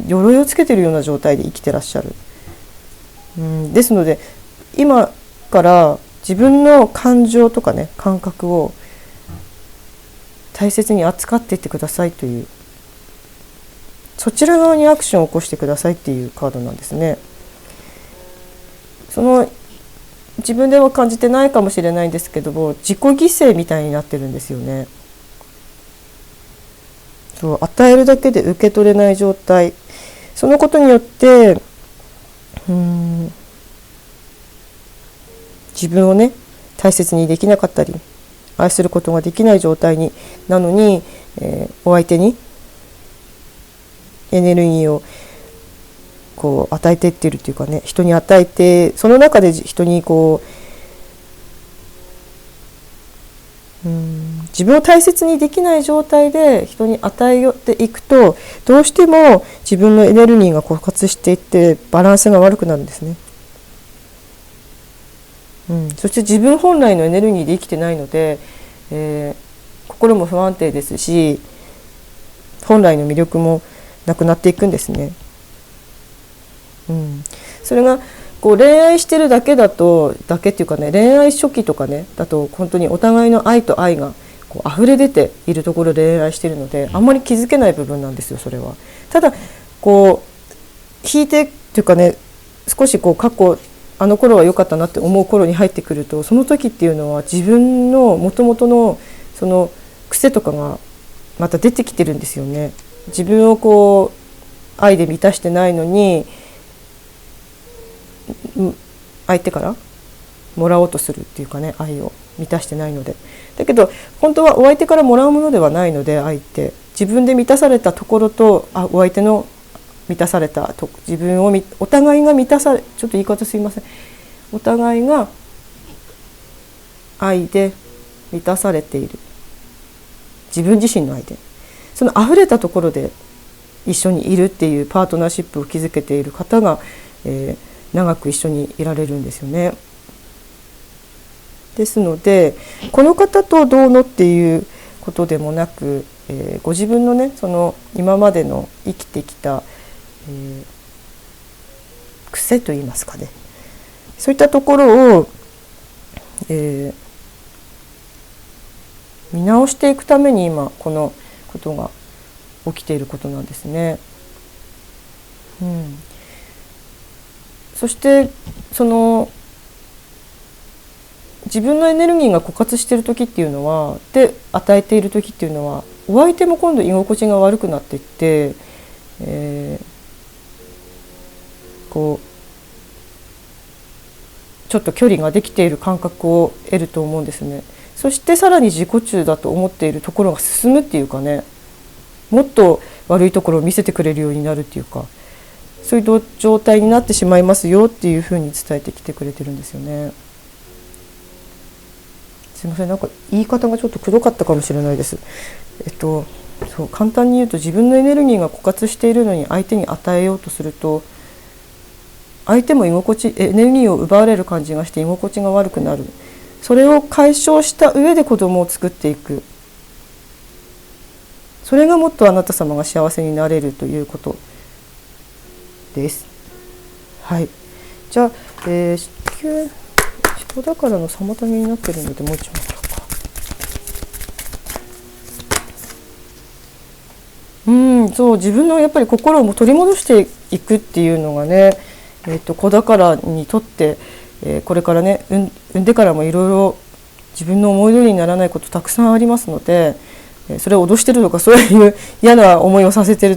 鎧をつけているような状態で生きてらっしゃる。ですので今から自分の感情とかね、感覚を大切に扱っていってくださいという、そちら側にアクションを起こしてくださいっていうカードなんですね。自分では感じてないかもしれないんですけども、自己犠牲みたいになってるんですよね。与えるだけで受け取れない状態、そのことによって自分をね大切にできなかったり、愛することができない状態なのに、お相手にエネルギーを与えていっているというかね、人に与えて、その中で人に自分を大切にできない状態で人に与えていくと、どうしても自分のエネルギーが枯渇していってバランスが悪くなるんですね。そして自分本来のエネルギーで生きてないので、心も不安定ですし、本来の魅力もなくなっていくんですね。それが恋愛してるだけっていうかね、恋愛初期とかねだと本当にお互いの愛と愛が溢れ出ているところで恋愛しているので、あんまり気づけない部分なんですよ、それは。ただ引いてっていうかね、少し過去あの頃は良かったなって思う頃に入ってくると、その時っていうのは自分の元々のその癖とかがまた出てきてるんですよね。自分を愛で満たしてないのに相手からもらおうとするっていうかね、愛を満たしてないので。だけど本当はお相手からもらうものではないので、愛って自分で満たされたところと、お相手の満たされたと、お互いが満たされ、ちょっと言い方すいません、お互いが愛で満たされている、自分自身の愛で、その溢れたところで一緒にいるっていうパートナーシップを築けている方が、長く一緒にいられるんですよね。ですのでこの方とどうのっていうことでもなく、ご自分のね、その今までの生きてきた、癖といいますかね、そういったところを、見直していくために今このことが起きていることなんですね。そしてその自分のエネルギーが枯渇している時っていうのはで与えている時っていうのはお相手も今度居心地が悪くなっていって、こうちょっと距離ができている感覚を得ると思うんですね。そしてさらに自己中だと思っているところが進むっていうかね、もっと悪いところを見せてくれるようになるっていうか、そういう状態になってしまいますよっていうふうに伝えてきてくれてるんですよね。すいません、なんか言い方がちょっとくどかったかもしれないです。そう簡単に言うと、自分のエネルギーが枯渇しているのに相手に与えようとすると、相手もエネルギーを奪われる感じがして居心地が悪くなる。それを解消した上で子供を作っていく。それがもっとあなた様が幸せになれるということです。はい。じゃあ、子宮だからの妨げになっているのでもう一枚か。そう自分のやっぱり心を取り戻していくっていうのがね、子宝にとって、これからね産んでからもいろいろ自分の思い通りにならないことたくさんありますので、それを脅してるとかそういう嫌な思いをさせた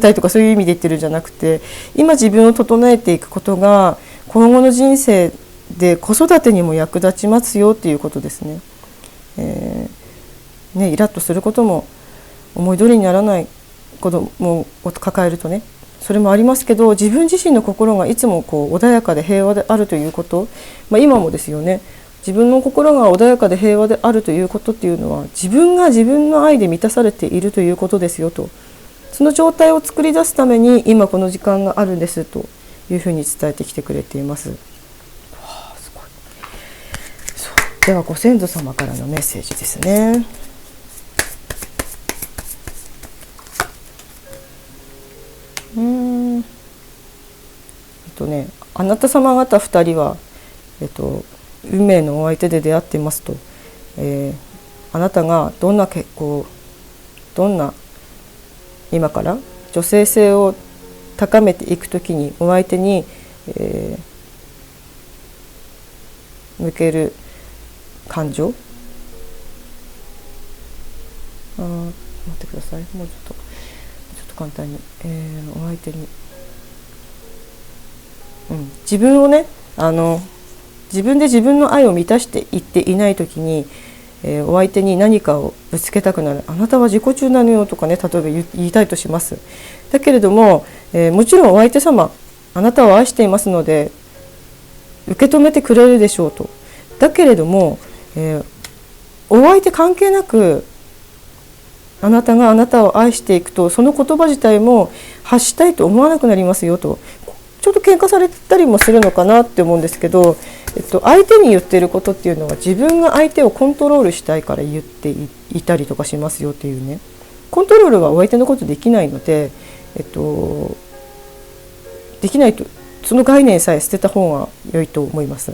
いとかそういう意味で言ってるんじゃなくて、今自分を整えていくことが今後の人生で子育てにも役立ちますよっていうことですね。イラッとすることも思い通りにならない子供を抱えるとね、それもありますけど、自分自身の心がいつもこう穏やかで平和であるということ、今もですよね。自分の心が穏やかで平和であるということっていうのは、自分が自分の愛で満たされているということですよと。その状態を作り出すために今この時間があるんですというふうに伝えてきてくれています。すごい。そうではご先祖様からのメッセージですね。あなた様方2人は、運命のお相手で出会っていますと、あなたがどんな今から女性性を高めていくときにお相手に、向ける感情、待ってください、もうちょっと簡単に、お相手に、自分をね、自分で自分の愛を満たしていっていないときに、お相手に何かをぶつけたくなる。あなたは自己中なのよとかね、例えば言いたいとします。だけれども、もちろんお相手様、あなたを愛していますので受け止めてくれるでしょうと。だけれども、お相手関係なくあなたがあなたを愛していくと、その言葉自体も発したいと思わなくなりますよと。ちょっと喧嘩されたりもするのかなって思うんですけど、相手に言っていることっていうのは自分が相手をコントロールしたいから言っていたりとかしますよっていうね。コントロールはお相手のことできないので、できないと、その概念さえ捨てた方が良いと思います。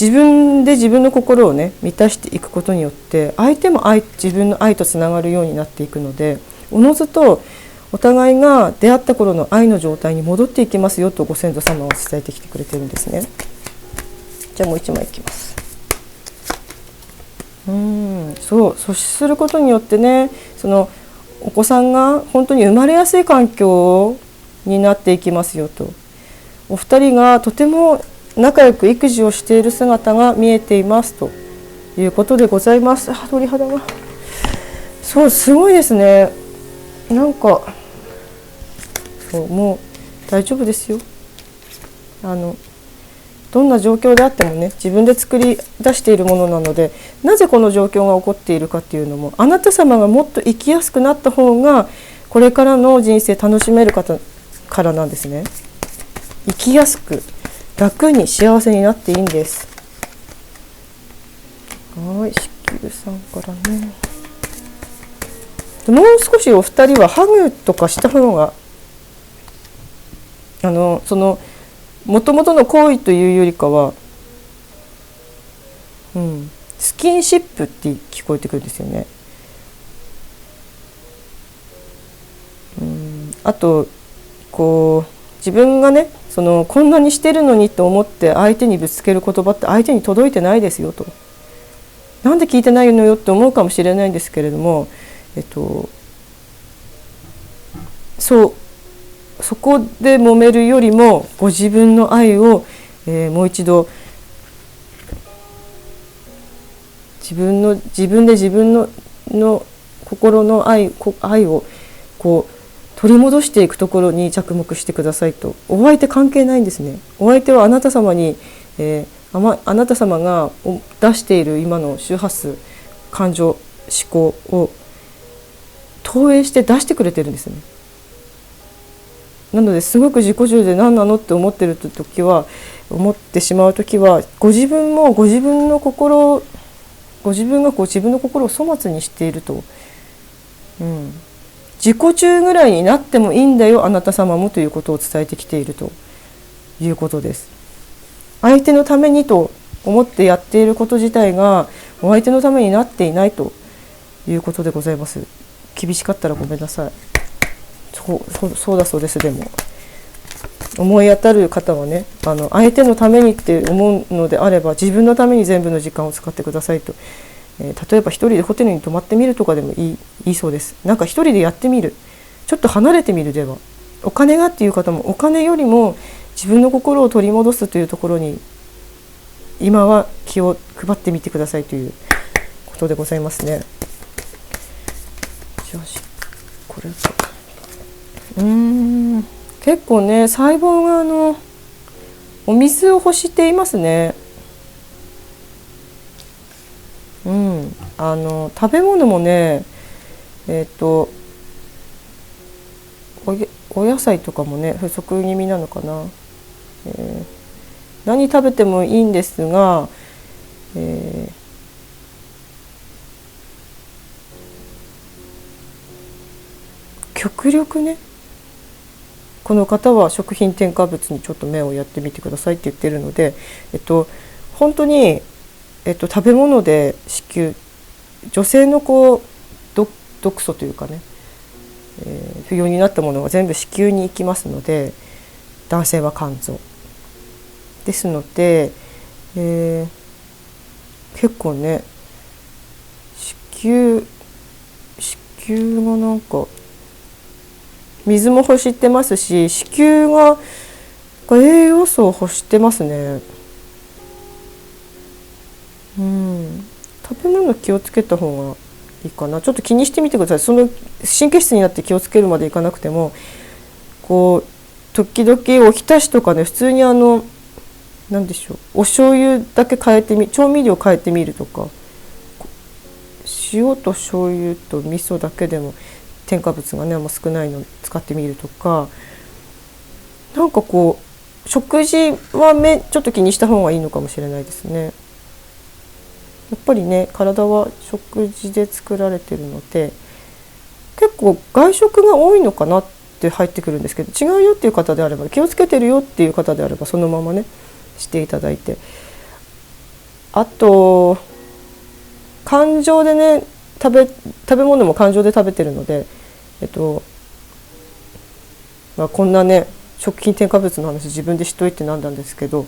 自分で自分の心をね満たしていくことによって、相手も自分の愛とつながるようになっていくので、おのずとお互いが出会った頃の愛の状態に戻っていきますよとご先祖様は伝えてきてくれてるんですね。じゃあもう一枚いきます。そうすることによってね、そのお子さんが本当に生まれやすい環境になっていきますよと。お二人がとても仲良く育児をしている姿が見えていますということでございます。鳥肌がそうすごいですね。なんかそうもう大丈夫ですよ。どんな状況であってもね、自分で作り出しているものなので、なぜこの状況が起こっているかっていうのも、あなた様がもっと生きやすくなった方がこれからの人生楽しめるからなんですね。生きやすく楽に幸せになっていいんです。はい、子宮さんからね。もう少しお二人はハグとかした方が、その元々の行為というよりかは、スキンシップって聞こえてくるんですよね。あとこう自分がねこんなにしてるのにと思って相手にぶつける言葉って相手に届いてないですよと、なんで聞いてないのよって思うかもしれないんですけれども、そこで揉めるよりもご自分の愛を、もう一度自分で自分の心の愛をこう取り戻していくところに着目してくださいと。お相手関係ないんですね。お相手はあなた様に、あなた様が出している今の周波数、感情、思考を投影して出してくれてるんですね。なのですごく自己中で何なのって思ってしまう時はご自分もご自分の心、ご自分が自分の心を粗末にしていると、自己中ぐらいになってもいいんだよあなた様もということを伝えてきているということです。相手のためにと思ってやっていること自体がお相手のためになっていないということでございます。厳しかったらごめんなさい。そうだそうです。でも思い当たる方はね、相手のためにって思うのであれば自分のために全部の時間を使ってくださいと。例えば一人でホテルに泊まってみるとかでもいいそうです。なんか一人でやってみる、ちょっと離れてみるでは、お金がっていう方もお金よりも自分の心を取り戻すというところに今は気を配ってみてくださいということでございますね。よし、これ結構ね細胞がお水を欲していますね。食べ物もねお野菜とかもね不足気味なのかな。何食べてもいいんですが、極力ねこの方は食品添加物にちょっと目をやってみてくださいって言ってるので、本当に、食べ物で子宮、女性の毒素というかね、不要になったものが全部子宮に行きますので、男性は肝臓ですので、結構ね子宮がなんか水も欲してますし、子宮が栄養素を欲してますね。食べ物気をつけた方がいいかな。ちょっと気にしてみてください。その神経質になって気をつけるまでいかなくても、時々おひたしとかね、普通になんでしょう、お醤油だけ変えて調味料変えてみるとか、塩と醤油と味噌だけでも添加物がね少ないの使ってみるとか、なんか食事はちょっと気にした方がいいのかもしれないですね。やっぱりね体は食事で作られてるので、結構外食が多いのかなって入ってくるんですけど、違うよっていう方であれば、気をつけてるよっていう方であればそのままねしていただいて、あと感情でね食べ物も感情で食べてるので、こんなね食品添加物の話自分でしといてなんなんですけど、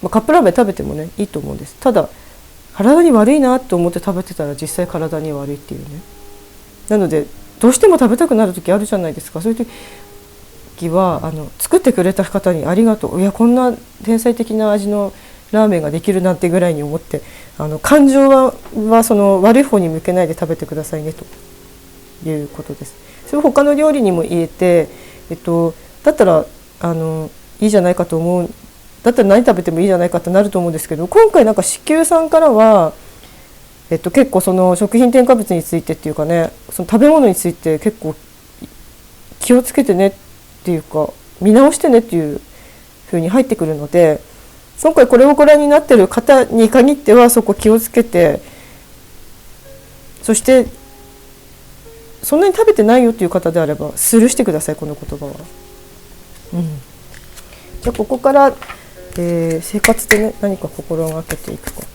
カップラーメン食べてもねいいと思うんです。ただ体に悪いなと思って食べてたら実際体に悪いっていうね。なのでどうしても食べたくなる時あるじゃないですか。そういう時は作ってくれた方にありがとう、いやこんな天才的な味のラーメンができるなんてぐらいに思って、感情はその悪い方に向けないで食べてくださいねということです。それ他の料理にも言えて、だったらいいじゃないかと思う。だったら何食べてもいいじゃないかってなると思うんですけど、今回なんか子宮さんからは、結構その食品添加物についてっていうかね、その食べ物について結構気をつけてねっていうか見直してねっていう風に入ってくるので、今回これをご覧になっている方に限ってはそこ気をつけて、そしてそんなに食べてないよっていう方であればスルーしてください、この言葉は。じゃあここから、生活でね何か心がけていくこと。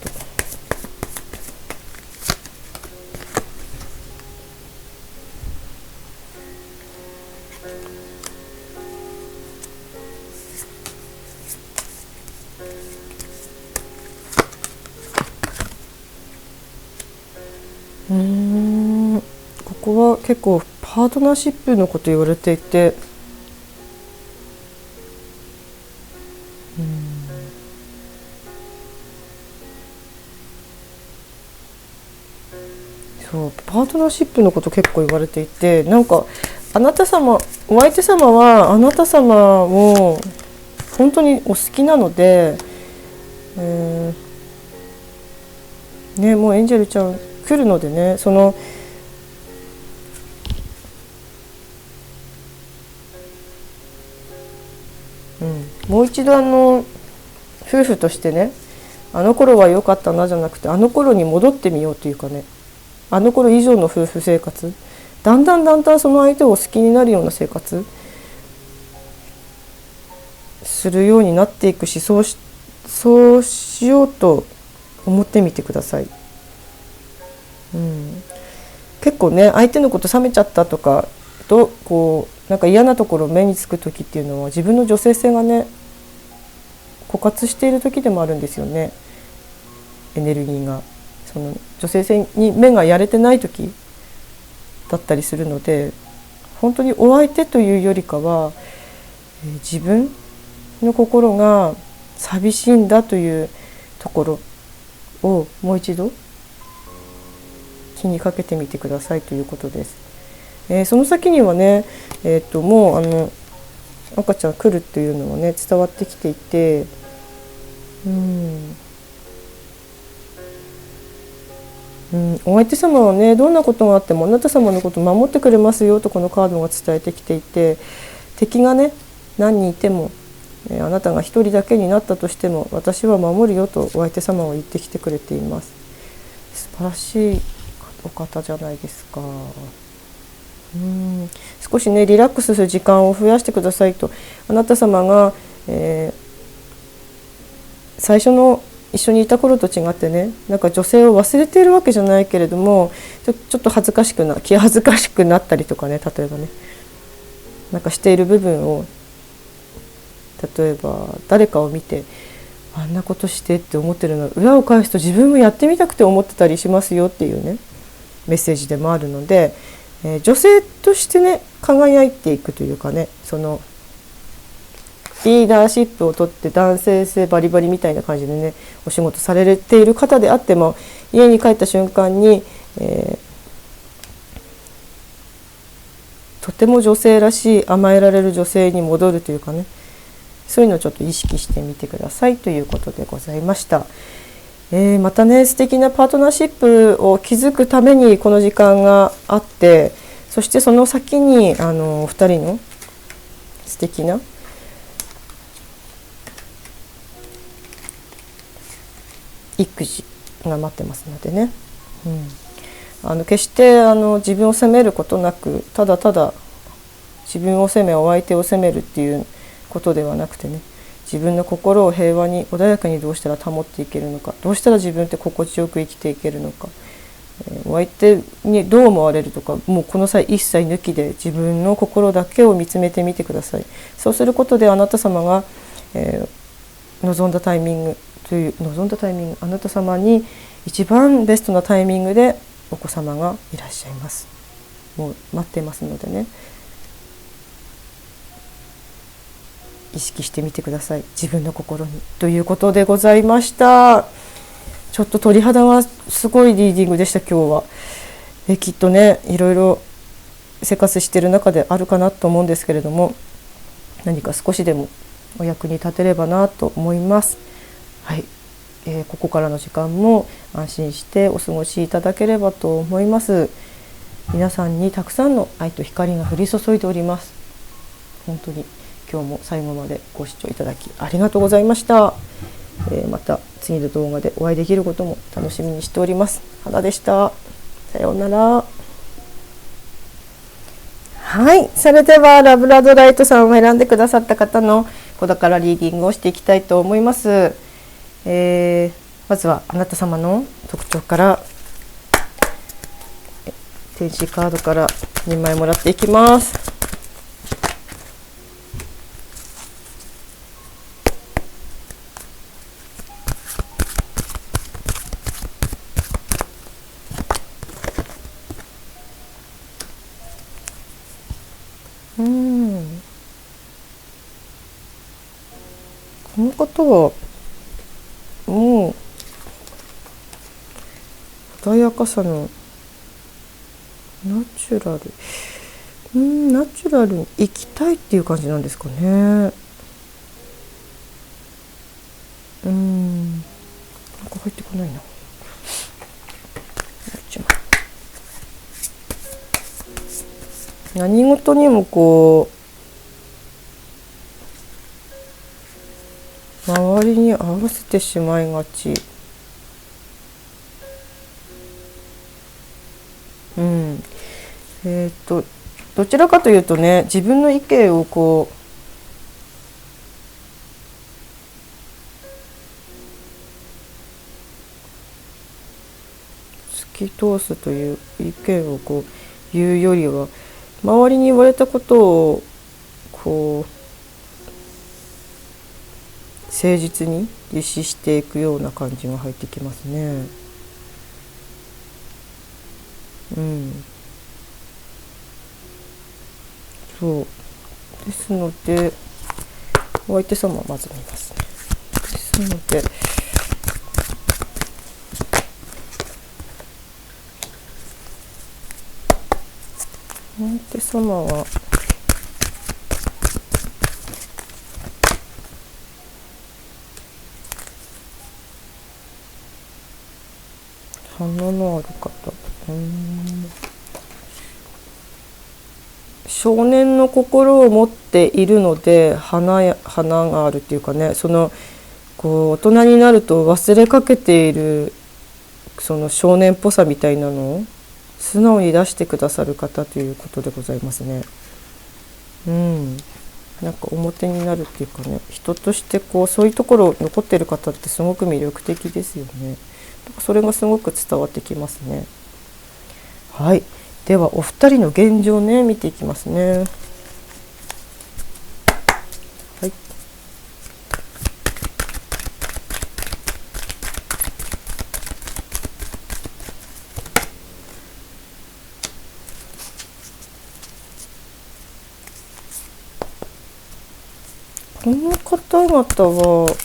ここは結構パートナーシップのこと言われていて、そうパートナーシップのこと結構言われていて、なんかあなた様、お相手様はあなた様を本当にお好きなので、ね、もうエンジェルちゃん来るのでね、もう一度夫婦としてね、あの頃は良かったなじゃなくて、あの頃に戻ってみようというかね、あの頃以上の夫婦生活、だんだんその相手を好きになるような生活するようになっていくし、そうしようと思ってみてください。結構ね、相手のこと冷めちゃったとかなんか嫌なところ目につく時っていうのは、自分の女性性がね枯渇している時でもあるんですよね。エネルギーがその女性性に目がやれてない時だったりするので、本当にお相手というよりかは、自分の心が寂しいんだというところをもう一度気にかけてみてくださいということです。その先にはね、もう赤ちゃん来るっていうのはね伝わってきていて、お相手様はね、どんなことがあってもあなた様のことを守ってくれますよとこのカードが伝えてきていて、敵がね何人いても、あなたが一人だけになったとしても私は守るよとお相手様は言ってきてくれています。素晴らしいお方じゃないですか。少しねリラックスする時間を増やしてくださいと、あなた様が、最初の一緒にいた頃と違ってね、なんか女性を忘れているわけじゃないけれども、ちょっと気恥ずかしくなったりとかね、例えばねなんかしている部分を、例えば誰かを見てあんなことしてって思ってるのを裏を返すと自分もやってみたくて思ってたりしますよっていうねメッセージでもあるので、女性としてね輝いていくというかね、そのリーダーシップを取って男性性バリバリみたいな感じでねお仕事されている方であっても、家に帰った瞬間に、とても女性らしい甘えられる女性に戻るというかね、そういうのをちょっと意識してみてくださいということでございました。またね素敵なパートナーシップを築くためにこの時間があって、そしてその先にお二人の素敵な育児が待ってますのでね、決して自分を責めることなく、ただただ自分を責めお相手を責めるっていうことではなくてね、自分の心を平和に穏やかにどうしたら保っていけるのか、どうしたら自分って心地よく生きていけるのか、お相手にどう思われるとか、もうこの際一切抜きで自分の心だけを見つめてみてください。そうすることであなた様が、望んだタイミング、あなた様に一番ベストなタイミングでお子様がいらっしゃいます。もう待ってますのでね、意識してみてください、自分の心にということでございました。ちょっと鳥肌がすごいリーディングでした。今日はきっとねいろいろ生活している中であるかなと思うんですけれども、何か少しでもお役に立てればなと思います。はい、ここからの時間も安心してお過ごしいただければと思います。皆さんにたくさんの愛と光が降り注いでおります。本当に今日も最後までご視聴いただきありがとうございました。また次の動画でお会いできることも楽しみにしております。花でした。さようなら。はい、それではラブラドライトさんを選んでくださった方の子宝リーディングをしていきたいと思います。まずはあなた様の特徴から天使カードから2枚もらっていきます。うん、この方はもう穏やかさのナチュラル、ナチュラルに生きたいっていう感じなんですかね。なんか入ってこないな。何事にもこう周りに合わせてしまいがち。どちらかというとね、自分の意見をこう突き通すという意見をこう言うよりは、周りに言われたことをこう誠実に実施していくような感じが入ってきますね。そうですので、お相手様はまず見ますね。ですので、お相手様は花のある方、少年の心を持っているので花があるっていうかね、そのこう大人になると忘れかけているその少年っぽさみたいなのを素直に出してくださる方ということでございますね。なんか表になるっていうかね、人としてこうそういうところ残っている方ってすごく魅力的ですよね。それがすごく伝わってきますね。はい、ではお二人の現状ね、見ていきますね。はい、この方々は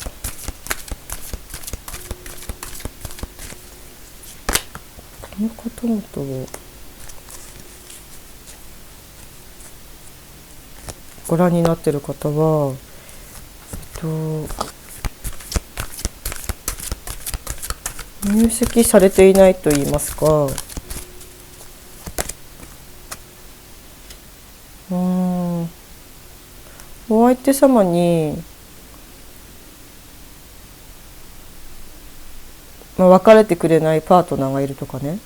ご覧になっている方は、入籍されていないと言いますか、お相手様に、別れてくれないパートナーがいるとかね、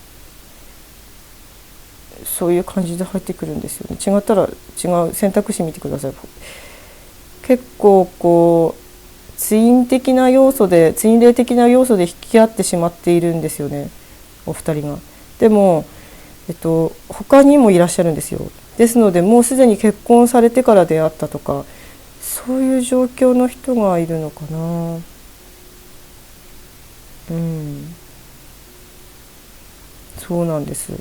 そういう感じで入ってくるんですよね。違ったら違う選択肢見てください。結構こうツイン的な要素で、ツインレイ的な要素で引き合ってしまっているんですよね、お二人が。でも、他にもいらっしゃるんですよ。ですので、もうすでに結婚されてから出会ったとか、そういう状況の人がいるのかな。そうなんです。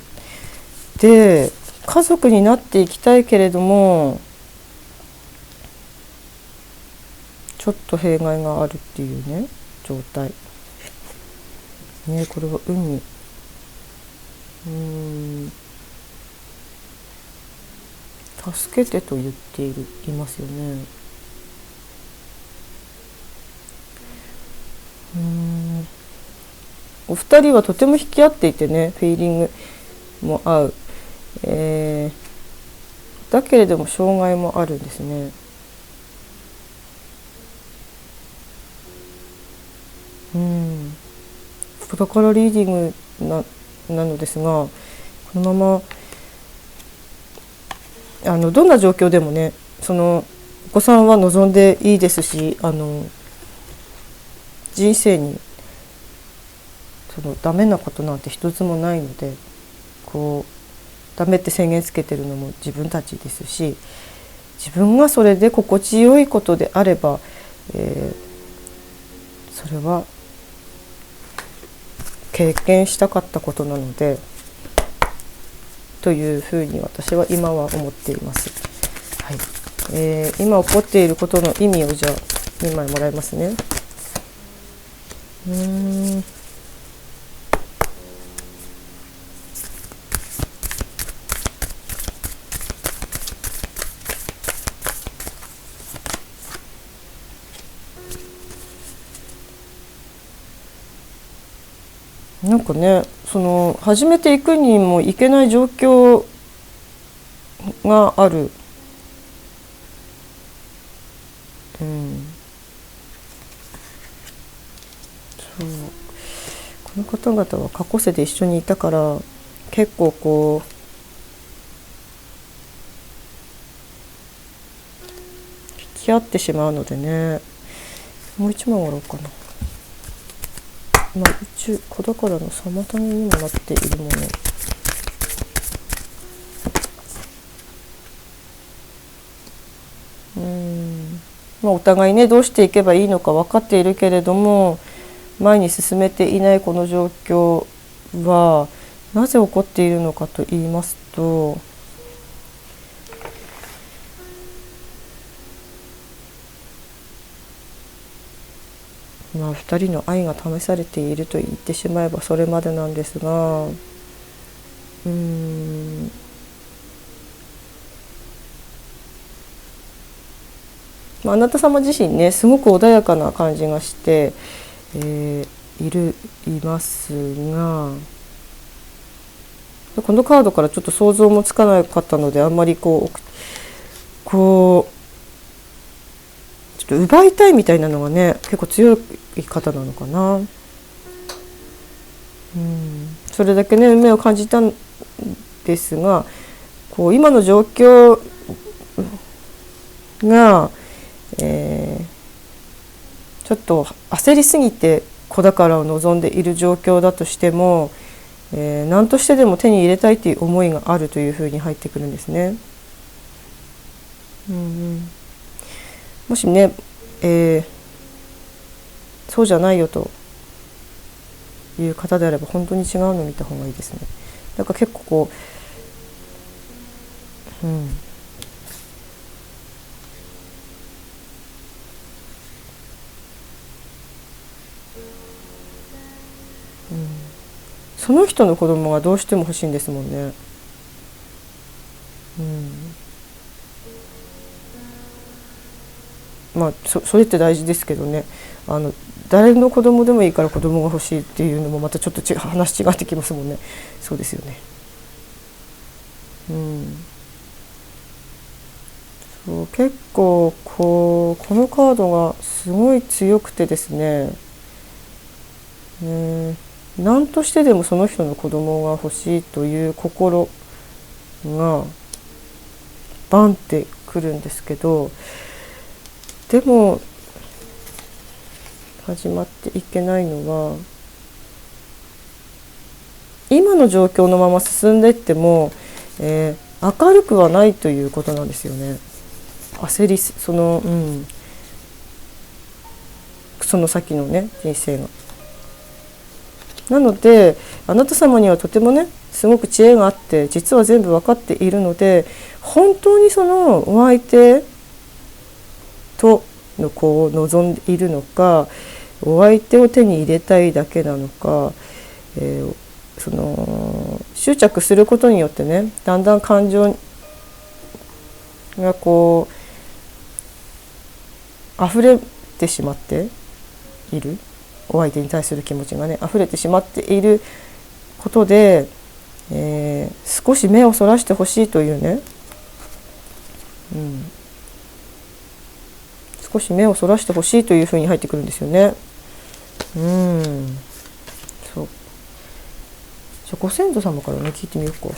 で、家族になっていきたいけれども、ちょっと弊害があるっていうね、状態。ね、これは運に。助けてと言っていますよね。お二人はとても引き合っていてね、フィーリングも合う。だけれども障害もあるんですね。だからリーディングなのですが、このままどんな状況でもね、そのお子さんは望んでいいですし、人生にそのダメなことなんて一つもないので、こうダメって宣言つけてるのも自分たちですし、自分がそれで心地よいことであれば、それは経験したかったことなので、というふうに私は今は思っています。はい。今起こっていることの意味をじゃあ2枚もらいますね。なんかね、始めていくにもいけない状況がある。そう、この方々は過去世で一緒にいたから結構こう引き合ってしまうのでね。もう一枚もらおうかな。宇宙子宝の妨げにもなっているもの。お互いねどうしていけばいいのか分かっているけれども前に進めていないこの状況はなぜ起こっているのかと言いますと、2人の愛が試されていると言ってしまえばそれまでなんですが、あなた様自身ねすごく穏やかな感じがして、いますが、このカードからちょっと想像もつかなかったのであんまりこうちょっと奪いたいみたいなのがね結構強い方なのかな。それだけね運命を感じたんですが、こう今の状況が、ちょっと焦りすぎて子宝を望んでいる状況だとしても、何としてでも手に入れたいという思いがあるというふうに入ってくるんですね。もしね、そうじゃないよという方であれば本当に違うのを見た方がいいですね。だから結構こう、その人の子供がどうしても欲しいんですもんね。それって大事ですけどね、誰の子供でもいいから子供が欲しいっていうのもまたちょっと話違ってきますもんね。そうですよね。そう結構このカードがすごい強くてですね、何としてでもその人の子供が欲しいという心がバンってくるんですけど、でも始まっていけないのは今の状況のまま進んでいっても、明るくはないということなんですよね。焦りその先のね人生が。なのであなた様にはとてもねすごく知恵があって実は全部分かっているので、本当にそのお相手との子を望んでいるのか、お相手を手に入れたいだけなのか、執着することによってねだんだん感情がこう溢れてしまっている、お相手に対する気持ちがね溢れてしまっていることで、少し目をそらしてほしいというね、少し目をそらしてほしいというふうに入ってくるんですよね。そう。じゃあご先祖様からね聞いてみようか。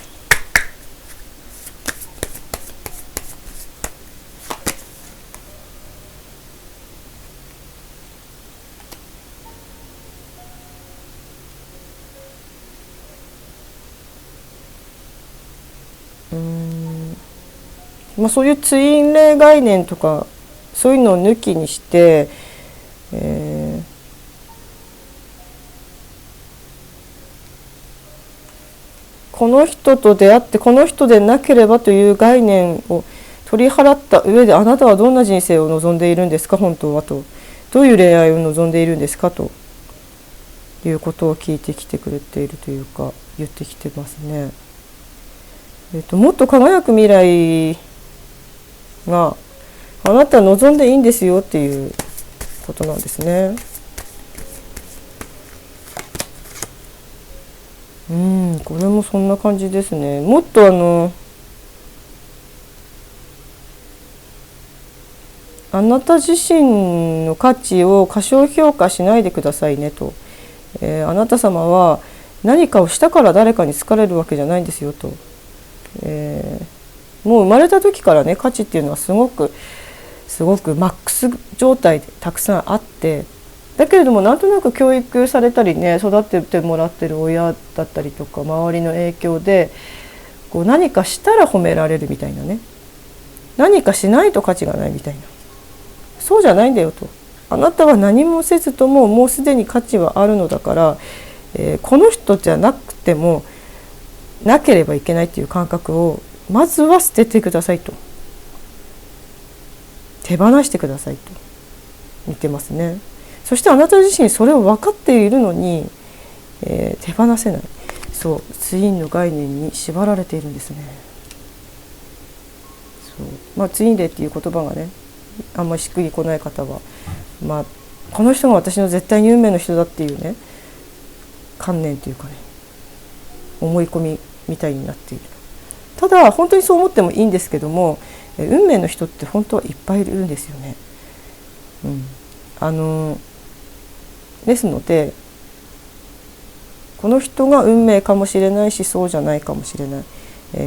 そういうツインレイ概念とかそういうのを抜きにして、この人と出会ってこの人でなければという概念を取り払った上で、あなたはどんな人生を望んでいるんですか本当はと、どういう恋愛を望んでいるんですかということを聞いてきてくれているというか、言ってきてますね。もっと輝く未来があなたは望んでいいんですよっていうことなんですね。これもそんな感じですね。もっとあなた自身の価値を過小評価しないでくださいねと、あなた様は何かをしたから誰かに好かれるわけじゃないんですよと、もう生まれた時からね、価値っていうのはすごくマックス状態でたくさんあって、だけれどもなんとなく教育されたりね、育ててもらってる親だったりとか周りの影響でこう何かしたら褒められるみたいなね、何かしないと価値がないみたいな、そうじゃないんだよと、あなたは何もせずとももうすでに価値はあるのだから、この人じゃなくてもなければいけないっていう感覚をまずは捨ててくださいと、手放してくださいと言ってますね。そしてあなた自身それを分かっているのに、手放せない、そうツインの概念に縛られているんですね。ツインレイっていう言葉がね、あんまりしっくりこない方は、この人が私の絶対に運命の人だっていうね、観念というかね、思い込みみたいになっている。ただ本当にそう思ってもいいんですけども、運命の人って本当はいっぱいいるんですよね。ですので、この人が運命かもしれないし、そうじゃないかもしれない、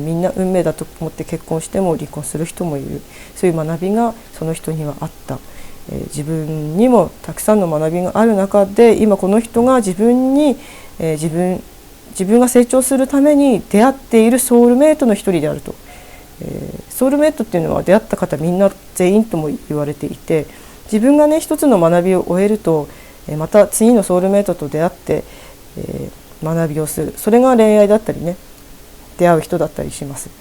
みんな運命だと思って結婚しても離婚する人もいる、そういう学びがその人にはあった、自分にもたくさんの学びがある中で、今この人が自分に、自分が成長するために出会っているソウルメイトの一人であると、ソウルメイトっていうのは出会った方みんな全員とも言われていて、自分がね一つの学びを終えると、また次のソウルメイトと出会って、学びをする、それが恋愛だったりね、出会う人だったりします。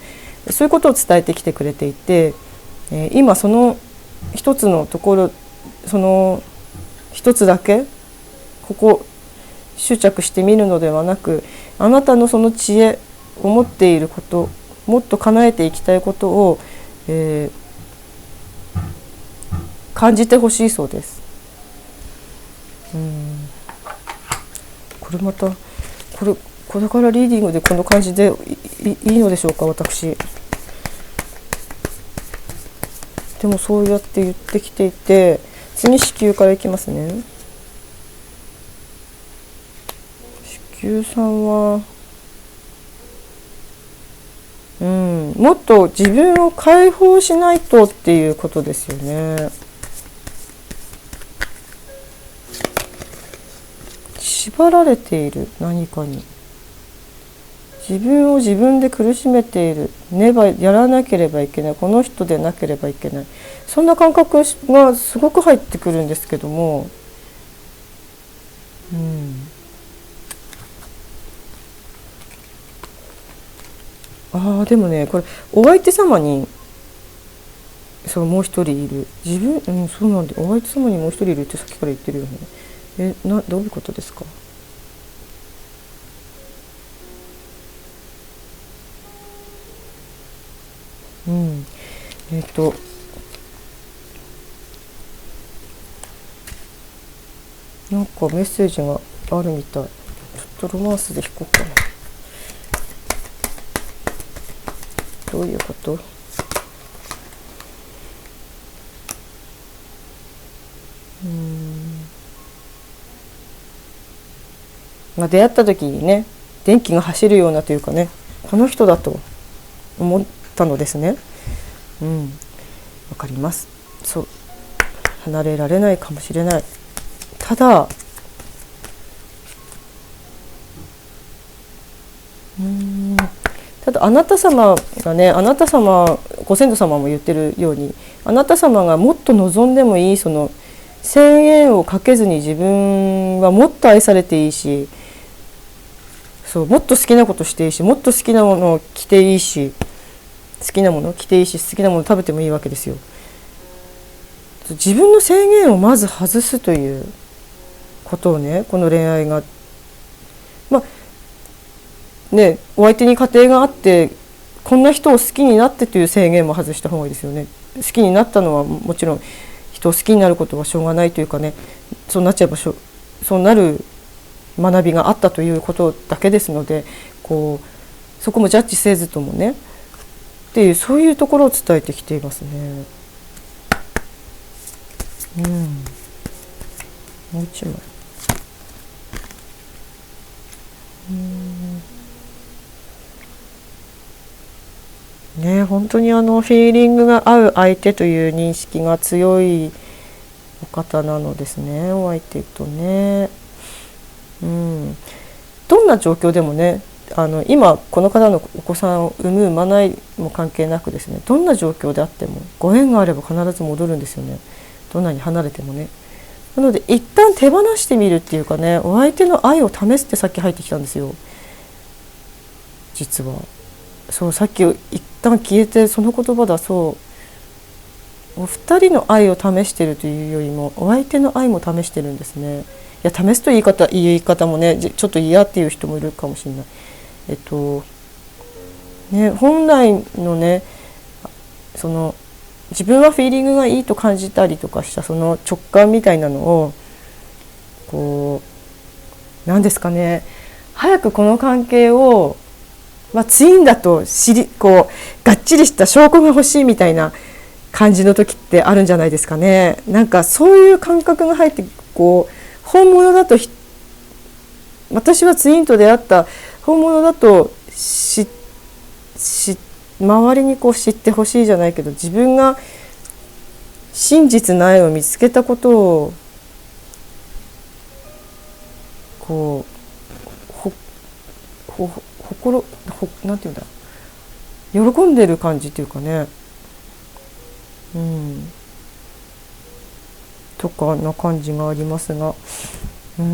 そういうことを伝えてきてくれていて、今その一つのところ、その一つだけここ執着してみるのではなく、あなたのその知恵を持っていること、もっと叶えていきたいことを、感じてほしいそうです。これまたこれからリーディングでこの感じでいいのでしょうか、私。でもそうやって言ってきていて、次子宮からいきますね。子宮さんはもっと自分を解放しないとっていうことですよね。縛られている何かに、自分を自分で苦しめている、やらなければいけない、この人でなければいけない、そんな感覚がすごく入ってくるんですけども、でもね、これお相手様にもう一人いる、自分、そうなんで、お相手様にもう一人いるってさっきから言ってるよね。どういうことですか？なんかメッセージがあるみたい。ちょっとロマンスで弾こうかな。どういうこと？出会った時にね、電気が走るようなというかね、この人だと思ったのですね。わかります。そう、離れられないかもしれない。ただあなた様がね、あなた様、ご先祖様も言ってるように、あなた様がもっと望んでもいい、その1000円をかけずに自分はもっと愛されていいし、もっと好きなことしていいし、もっと好きなものを着ていいし、好きなもの着ていいし、好きなもの食べてもいいわけですよ。自分の制限をまず外すということをね、この恋愛がね、お相手に家庭があってこんな人を好きになってという制限も外した方がいいですよね。好きになったのはもちろん人を好きになることはしょうがないというかね、そうなっちゃえばそうなる学びがあったということだけですので、そこもジャッジせずともねっていう、そういうところを伝えてきていますね。もう一枚。ね、本当にフィーリングが合う相手という認識が強いお方なのですね、お相手とね。どんな状況でもね、今この方のお子さんを産む産まないも関係なくですね、どんな状況であってもご縁があれば必ず戻るんですよね。どんなに離れてもね。なので一旦手放してみるっていうかね、お相手の愛を試すってさっき入ってきたんですよ、実は。そう、さっき一旦消えてその言葉だ。そう、お二人の愛を試してるというよりもお相手の愛も試してるんですね。いや、試すという言い方もね、ちょっと嫌っていう人もいるかもしれない。本来のね、自分はフィーリングがいいと感じたりとかしたその直感みたいなのを何ですかね、早くこの関係をツインだとがっちりした証拠が欲しいみたいな感じの時ってあるんじゃないですかね。なんかそういう感覚が入って本物だと私はツインと出会った本物だと周りに知ってほしいじゃないけど、自分が真実の愛を見つけたことをなんていうんだ、喜んでる感じっていうかね、とかな感じがありますが、じゃあ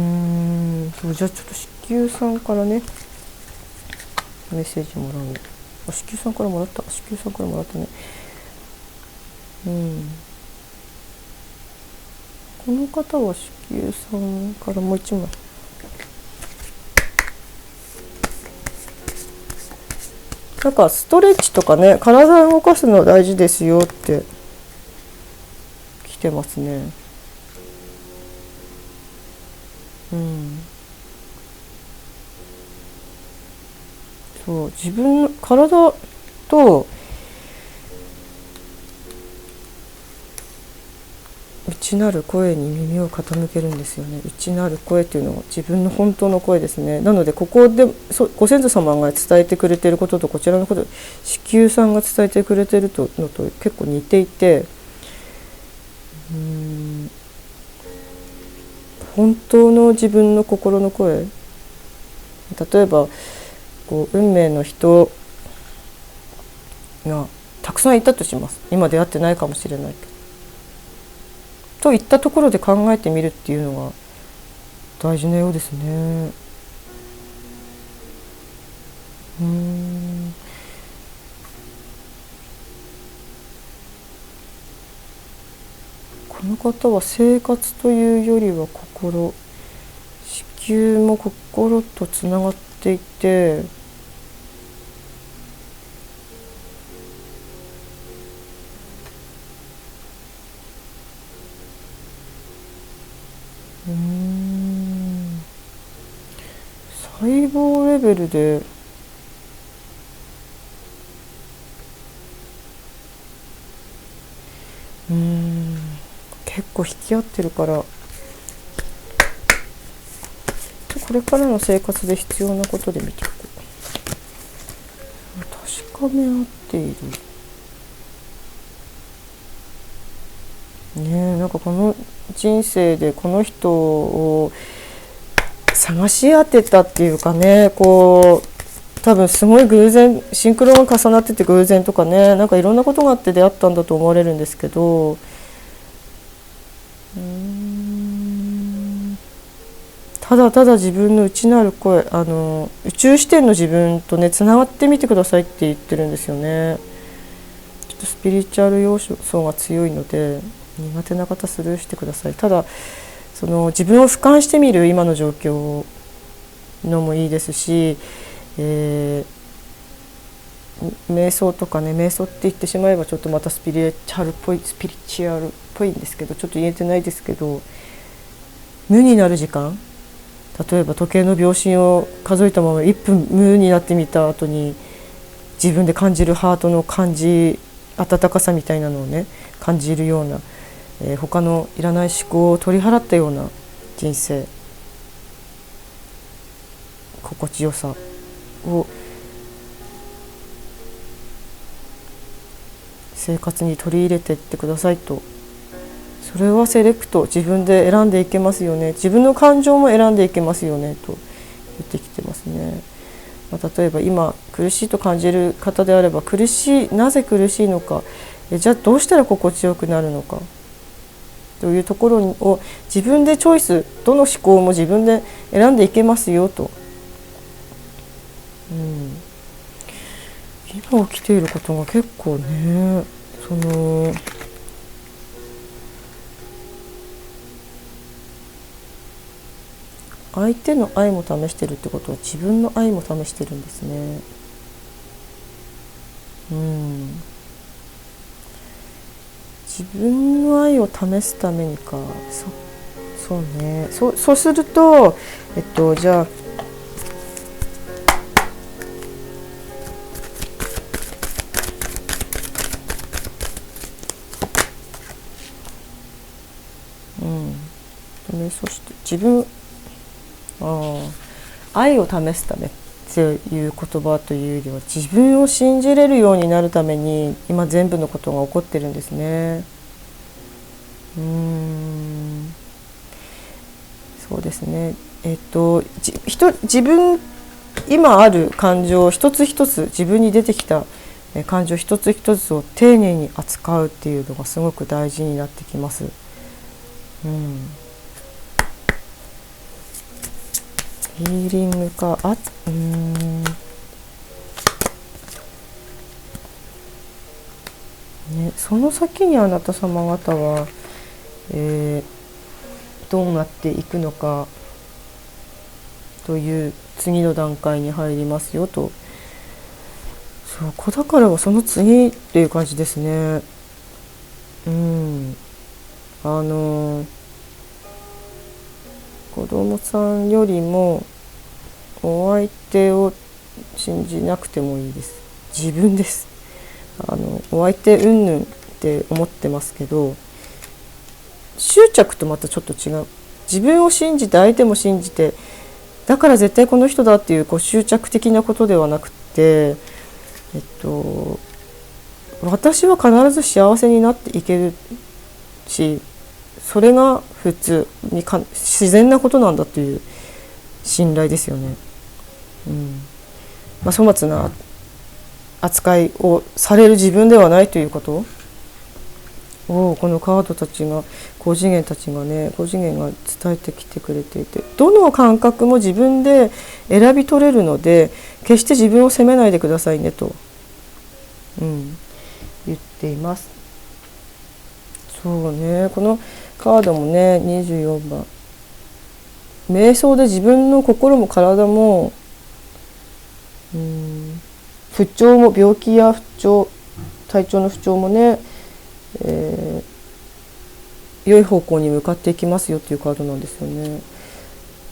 ちょっと子宮さんからねメッセージもらおう。子宮さんからもらったね。この方は子宮さんからもう一枚。なんかストレッチとかね、体を動かすのは大事ですよって来てますね。そう、自分の体と内なる声に耳を傾けるんですよね。内なる声というのは自分の本当の声ですね。なのでここでご先祖様が伝えてくれていることとこちらのこと子宮さんが伝えてくれているのと結構似ていて、本当の自分の心の声、例えば運命の人がたくさんいたとします。今出会ってないかもしれないけど、といったところで考えてみるっていうのが大事なようですね。この方は生活というよりは心、子宮も心とつながっていて、細胞レベルで結構引き合ってるから、これからの生活で必要なことで見ていく。確かめ合っているね。なんかこの人生でこの人を探し当てたっていうかね、多分すごい偶然、シンクロが重なってて偶然とかね、なんかいろんなことがあって出会ったんだと思われるんですけど、ただただ自分の内なる声、宇宙視点の自分とねつながってみてくださいって言ってるんですよね。とスピリチュアル要素が強いので、苦手な方スルーしてください。ただその自分を俯瞰してみる今の状況のもいいですし、瞑想とかね、瞑想って言ってしまえばちょっとまたスピリチュアルっぽいんですけど、ちょっと言えてないですけど、無になる時間、例えば時計の秒針を数えたまま1分無になってみた後に、自分で感じるハートの感じ、温かさみたいなのをね感じるような、他のいらない思考を取り払ったような人生、心地よさを生活に取り入れていってくださいと。それはセレクト、自分で選んでいけますよね、自分の感情も選んでいけますよねと言ってきてますね。例えば今苦しいと感じる方であれば、なぜ苦しいのか、じゃあどうしたら心地よくなるのかというところを自分でチョイス、どの思考も自分で選んでいけますよと、今起きていることが結構ね、相手の愛も試してるってことは自分の愛も試してるんですね。自分の愛を試すためにか、そうね、そうするとじゃあそして愛を試すためっていう言葉というよりは、自分を信じれるようになるために今全部のことが起こってるんですね。そうですね。自分今ある感情一つ一つ、自分に出てきた感情一つ一つを丁寧に扱うっていうのがすごく大事になってきます。ヒーリングか、その先にあなた様方は、どうなっていくのかという次の段階に入りますよと。そう、子宝はその次っていう感じですね。子供さんよりもお相手を信じなくてもいいです。自分です。お相手うんぬんって思ってますけど、執着とまたちょっと違う。自分を信じて相手も信じて、だから絶対この人だっていう執着的なことではなくて、私は必ず幸せになっていけるし、それが普通に自然なことなんだという信頼ですよね。粗末な扱いをされる自分ではないということを、このカードたちが、高次元たちがね、高次元が伝えてきてくれていて、どの感覚も自分で選び取れるので、決して自分を責めないでくださいねと、言っています。そうね、このカードもね、24番、瞑想で自分の心も体も不調も、病気や体調の不調もね、良い方向に向かっていきますよっていうカードなんですよね。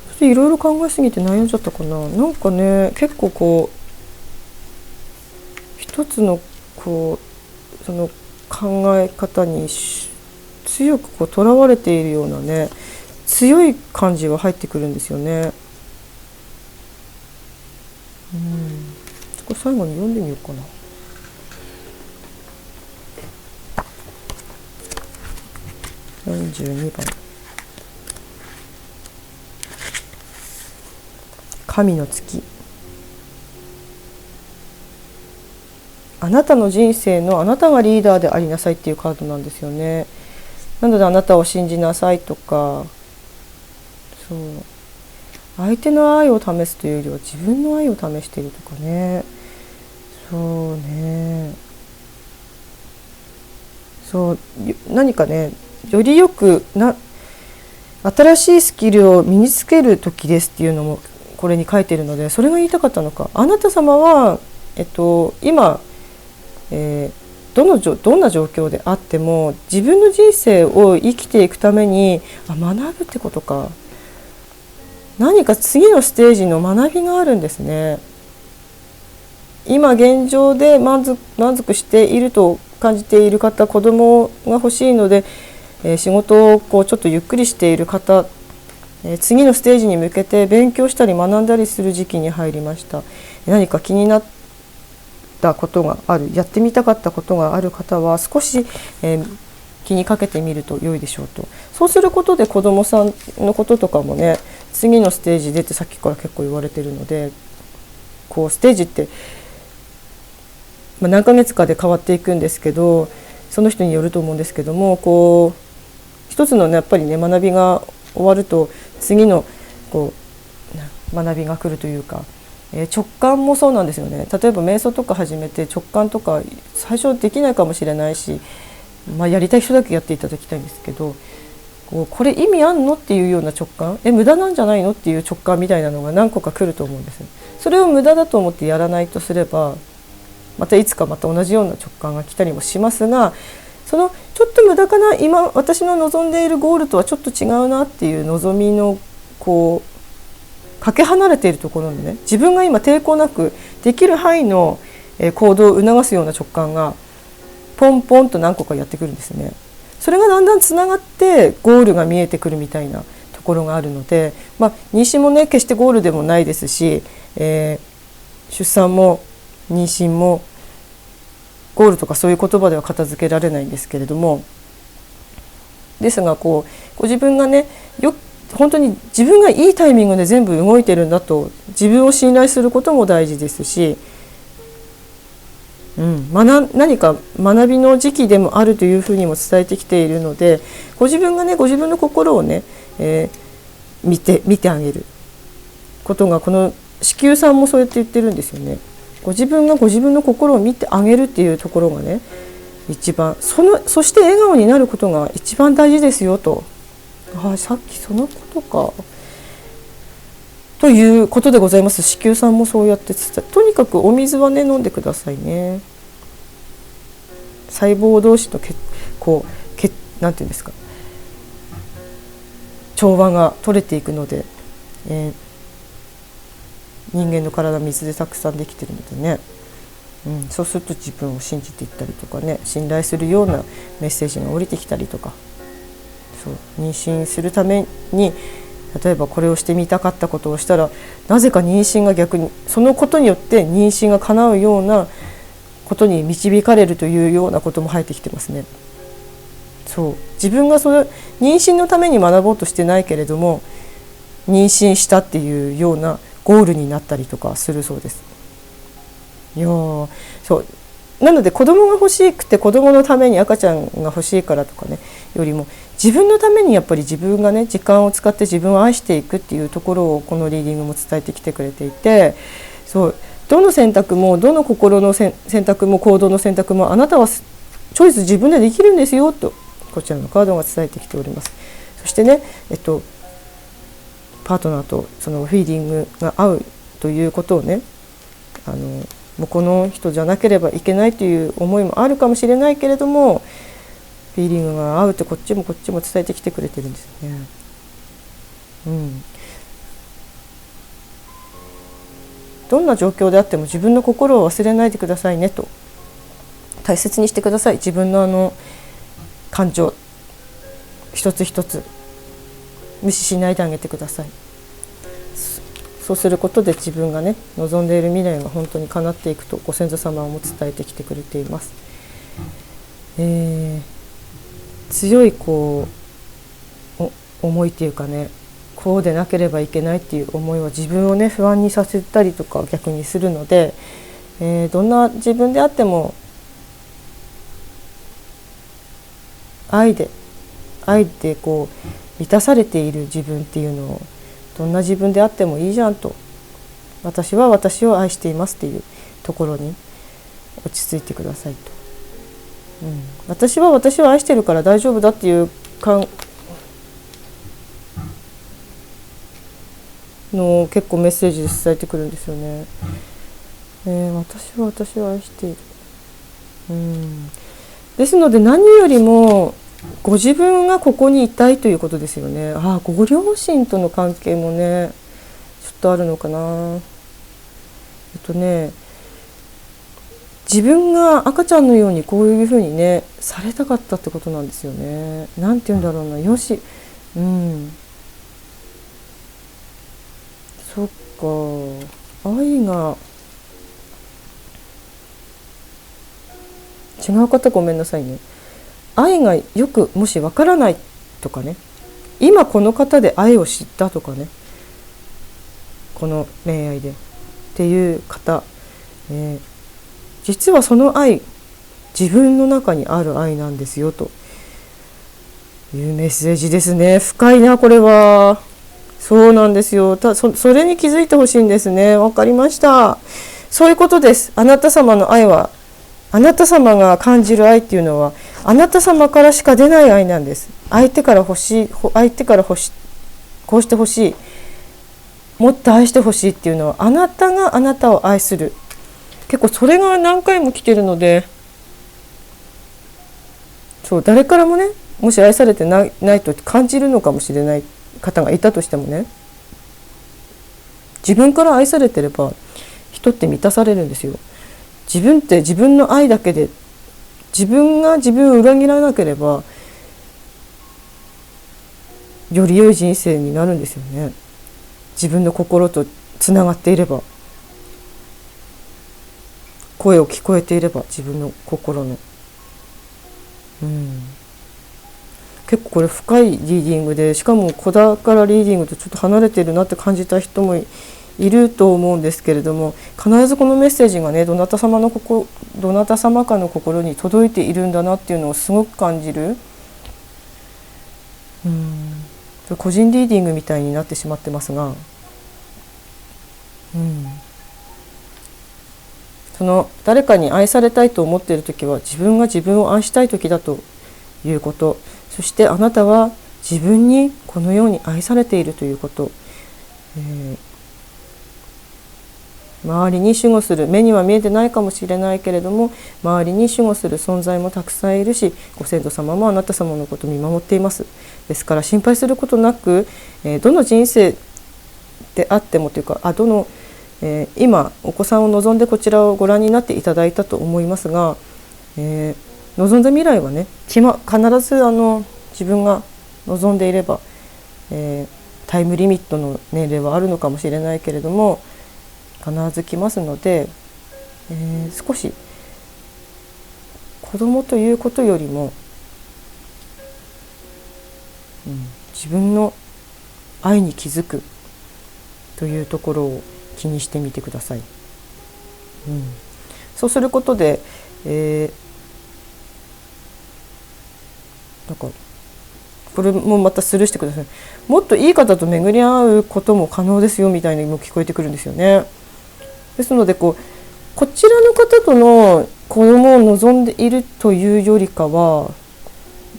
そしていろいろ考えすぎて悩んじゃったかな。なんかね、結構一つのその考え方に強くとらわれているようなね、強い感じが入ってくるんですよね。これ最後に読んでみようかな。42番、神の月。あなたの人生のあなたがリーダーでありなさいっていうカードなんですよね。なのであなたを信じなさいとか、そう、相手の愛を試すというよりは自分の愛を試しているとかね。そうね、そう何かねよりよく新しいスキルを身につける時ですっていうのもこれに書いているので、それが言いたかったのか。あなた様は、今、どんな状況であっても自分の人生を生きていくために学ぶってことか、何か次のステージの学びがあるんですね。今現状で満足していると感じている方、子供が欲しいので、仕事をちょっとゆっくりしている方、次のステージに向けて勉強したり学んだりする時期に入りました。何か気になったことがある、やってみたかったことがある方は少し、気にかけてみると良いでしょうと。そうすることで子どもさんのこととかもね、次のステージでってさっきから結構言われてるので、こうステージって、何ヶ月かで変わっていくんですけど、その人によると思うんですけども、こう一つのねやっぱりね学びが終わると次のこう学びが来るというか、直感もそうなんですよね。例えば瞑想とか始めて直感とか最初できないかもしれないし、やりたい人だけやっていただきたいんですけど、これ意味あんのっていうような直感、無駄なんじゃないのっていう直感みたいなのが何個か来ると思うんです。それを無駄だと思ってやらないとすれば、またいつかまた同じような直感が来たりもしますが、そのちょっと無駄かな、今私の望んでいるゴールとはちょっと違うなっていう望みのこうかけ離れているところにね、自分が今抵抗なくできる範囲の行動を促すような直感がポンポンと何個かやってくるんですね。それがだんだんつながってゴールが見えてくるみたいなところがあるので、妊娠もね決してゴールでもないですし、出産も妊娠もゴールとかそういう言葉では片付けられないんですけれども、ですがご自分がね本当に自分がいいタイミングで全部動いてるんだと自分を信頼することも大事ですし、何か学びの時期でもあるというふうにも伝えてきているので、ご自分がねご自分の心をね、見てあげることが、この子宮さんもそうやって言ってるんですよね。ご自分がご自分の心を見てあげるっていうところがね一番、そして笑顔になることが一番大事ですよと。さっきそのことかということでございます。子宮さんもそうやってとにかくお水はね飲んでくださいね。細胞同士のなんていうんですか、調和が取れていくので、人間の体は水でたくさんできてるのでね、そうすると自分を信じていったりとかね、信頼するようなメッセージが降りてきたりとか、妊娠するために例えばこれをしてみたかったことをしたら、なぜか妊娠が逆にそのことによって妊娠が叶うようなことに導かれるというようなことも入ってきてますね。自分が妊娠のために学ぼうとしてないけれども妊娠したっていうようなゴールになったりとかするそうです。なので子供が欲しくて子供のために赤ちゃんが欲しいからとかねよりも、自分のためにやっぱり自分がね時間を使って自分を愛していくっていうところをこのリーディングも伝えてきてくれていて、どの選択もどの心の選択も行動の選択もあなたはチョイス自分でできるんですよとこちらのカードが伝えてきております。そしてね、パートナーとそのフィーリングが合うということをね、もうこの人じゃなければいけないという思いもあるかもしれないけれども、フィーリングが合うってこっちも伝えてきてくれてるんですよね。どんな状況であっても自分の心を忘れないでくださいねと、大切にしてください。自分の感情一つ一つ無視しないであげてください。そうすることで自分がね望んでいる未来が本当に叶っていくとご先祖様も伝えてきてくれています。強い思いっていうかね、こうでなければいけないっていう思いは自分をね不安にさせたりとか逆にするので、どんな自分であっても愛で満たされている自分っていうのを、どんな自分であってもいいじゃんと、私は私を愛していますっていうところに落ち着いてくださいと。私は愛してるから大丈夫だっていうのを結構メッセージで伝えてくるんですよね。私は愛している。ですので何よりもご自分がここにいたいということですよね。ご両親との関係もねちょっとあるのかな。自分が赤ちゃんのようにこういうふうにねされたかったってことなんですよね。なんて言うんだろうな、そっか、愛が違う方ごめんなさいね。愛がよくもしわからないとかね、今この方で愛を知ったとかね、この恋愛でっていう方、実はその愛自分の中にある愛なんですよというメッセージですね。深いなこれは。そうなんですよ。それに気づいてほしいんですね。わかりました。そういうことです。あなた様の愛は、あなた様が感じる愛っていうのはあなた様からしか出ない愛なんです。相手からこうしてほしい、もっと愛してほしいっていうのはあなたがあなたを愛する。結構それが何回も来てるので、誰からもね、もし愛されてないと感じるのかもしれない方がいたとしてもね、自分から愛されてれば人って満たされるんですよ。自分って自分の愛だけで、自分が自分を裏切らなければより良い人生になるんですよね。自分の心とつながっていれば、声を聞こえていれば、自分の心の、結構これ深いリーディングで、しかも子宝リーディングとちょっと離れてるなって感じた人もいると思うんですけれども、必ずこのメッセージがね、どなた様かの心に届いているんだなっていうのをすごく感じる。個人リーディングみたいになってしまってますが、その誰かに愛されたいと思っている時は自分が自分を愛したい時だということ、そしてあなたは自分にこのように愛されているということ、周りに守護する、目には見えてないかもしれないけれども周りに守護する存在もたくさんいるし、ご先祖様もあなた様のことを見守っています。ですから心配することなく、どの人生であってもというか、今お子さんを望んでこちらをご覧になっていただいたと思いますが、望んだ未来はね、必ず自分が望んでいれば、タイムリミットの年齢はあるのかもしれないけれども必ず来ますので、少し子供ということよりも、自分の愛に気づくというところを気にしてみてください。そうすることで、なんかこれもまたスルーしてください。もっといい方と巡り合うことも可能ですよみたいにも聞こえてくるんですよね。ですのでこちらの方との子供を望んでいるというよりかは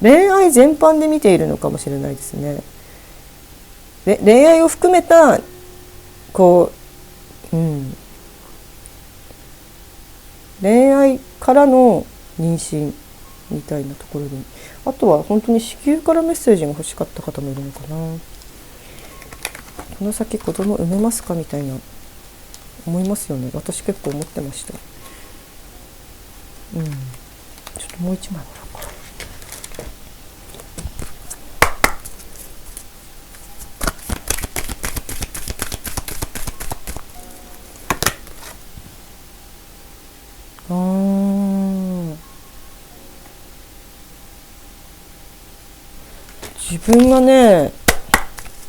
恋愛全般で見ているのかもしれないですね。で、恋愛を含めた恋愛からの妊娠みたいなところに、あとは本当に子宮からメッセージが欲しかった方もいるのかな。この先子供産めますかみたいな思いますよね。私結構思ってました。ちょっともう一枚もらおうか。自分がね、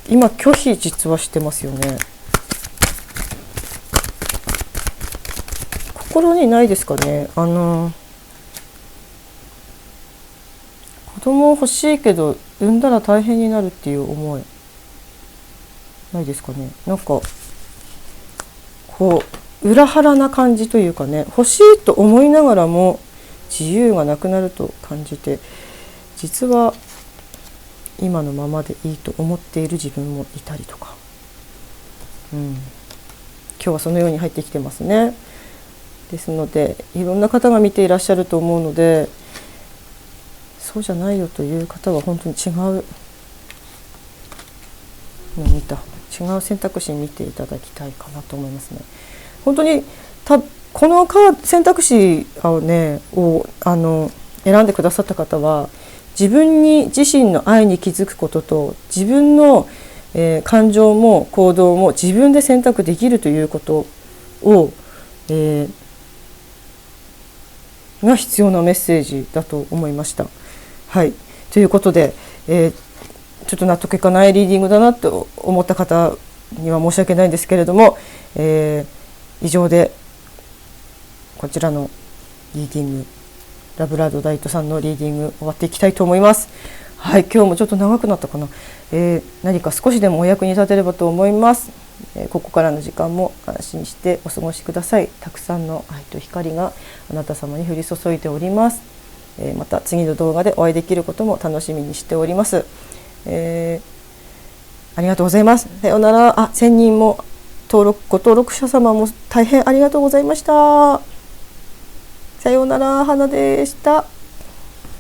今拒否実はしてますよね。心にないですかね。子供欲しいけど産んだら大変になるっていう思いないですかね。なんか裏腹な感じというかね、欲しいと思いながらも自由がなくなると感じて、実は今のままでいいと思っている自分もいたりとか、今日はそのように入ってきてますね。ですのでいろんな方が見ていらっしゃると思うので、そうじゃないよという方は本当に違う違う選択肢に見ていただきたいかなと思いますね。本当にこの選択肢を選んでくださった方は、自分に自身の愛に気づくことと、自分の、感情も行動も自分で選択できるということを、が必要なメッセージだと思いました。はい、ということで、ちょっと納得いかないリーディングだなと思った方には申し訳ないんですけれども、以上でこちらのリーディング、ラブラード大斗さんのリーディング終わっていきたいと思います。はい、今日もちょっと長くなったかな。何か少しでもお役に立てればと思います。ここからの時間も安心してお過ごしください。たくさんの愛と光があなた様に降り注いでおります。また次の動画でお会いできることも楽しみにしております。ありがとうございます。さようなら。1000人もご登録者様も大変ありがとうございました。さようなら、花でした。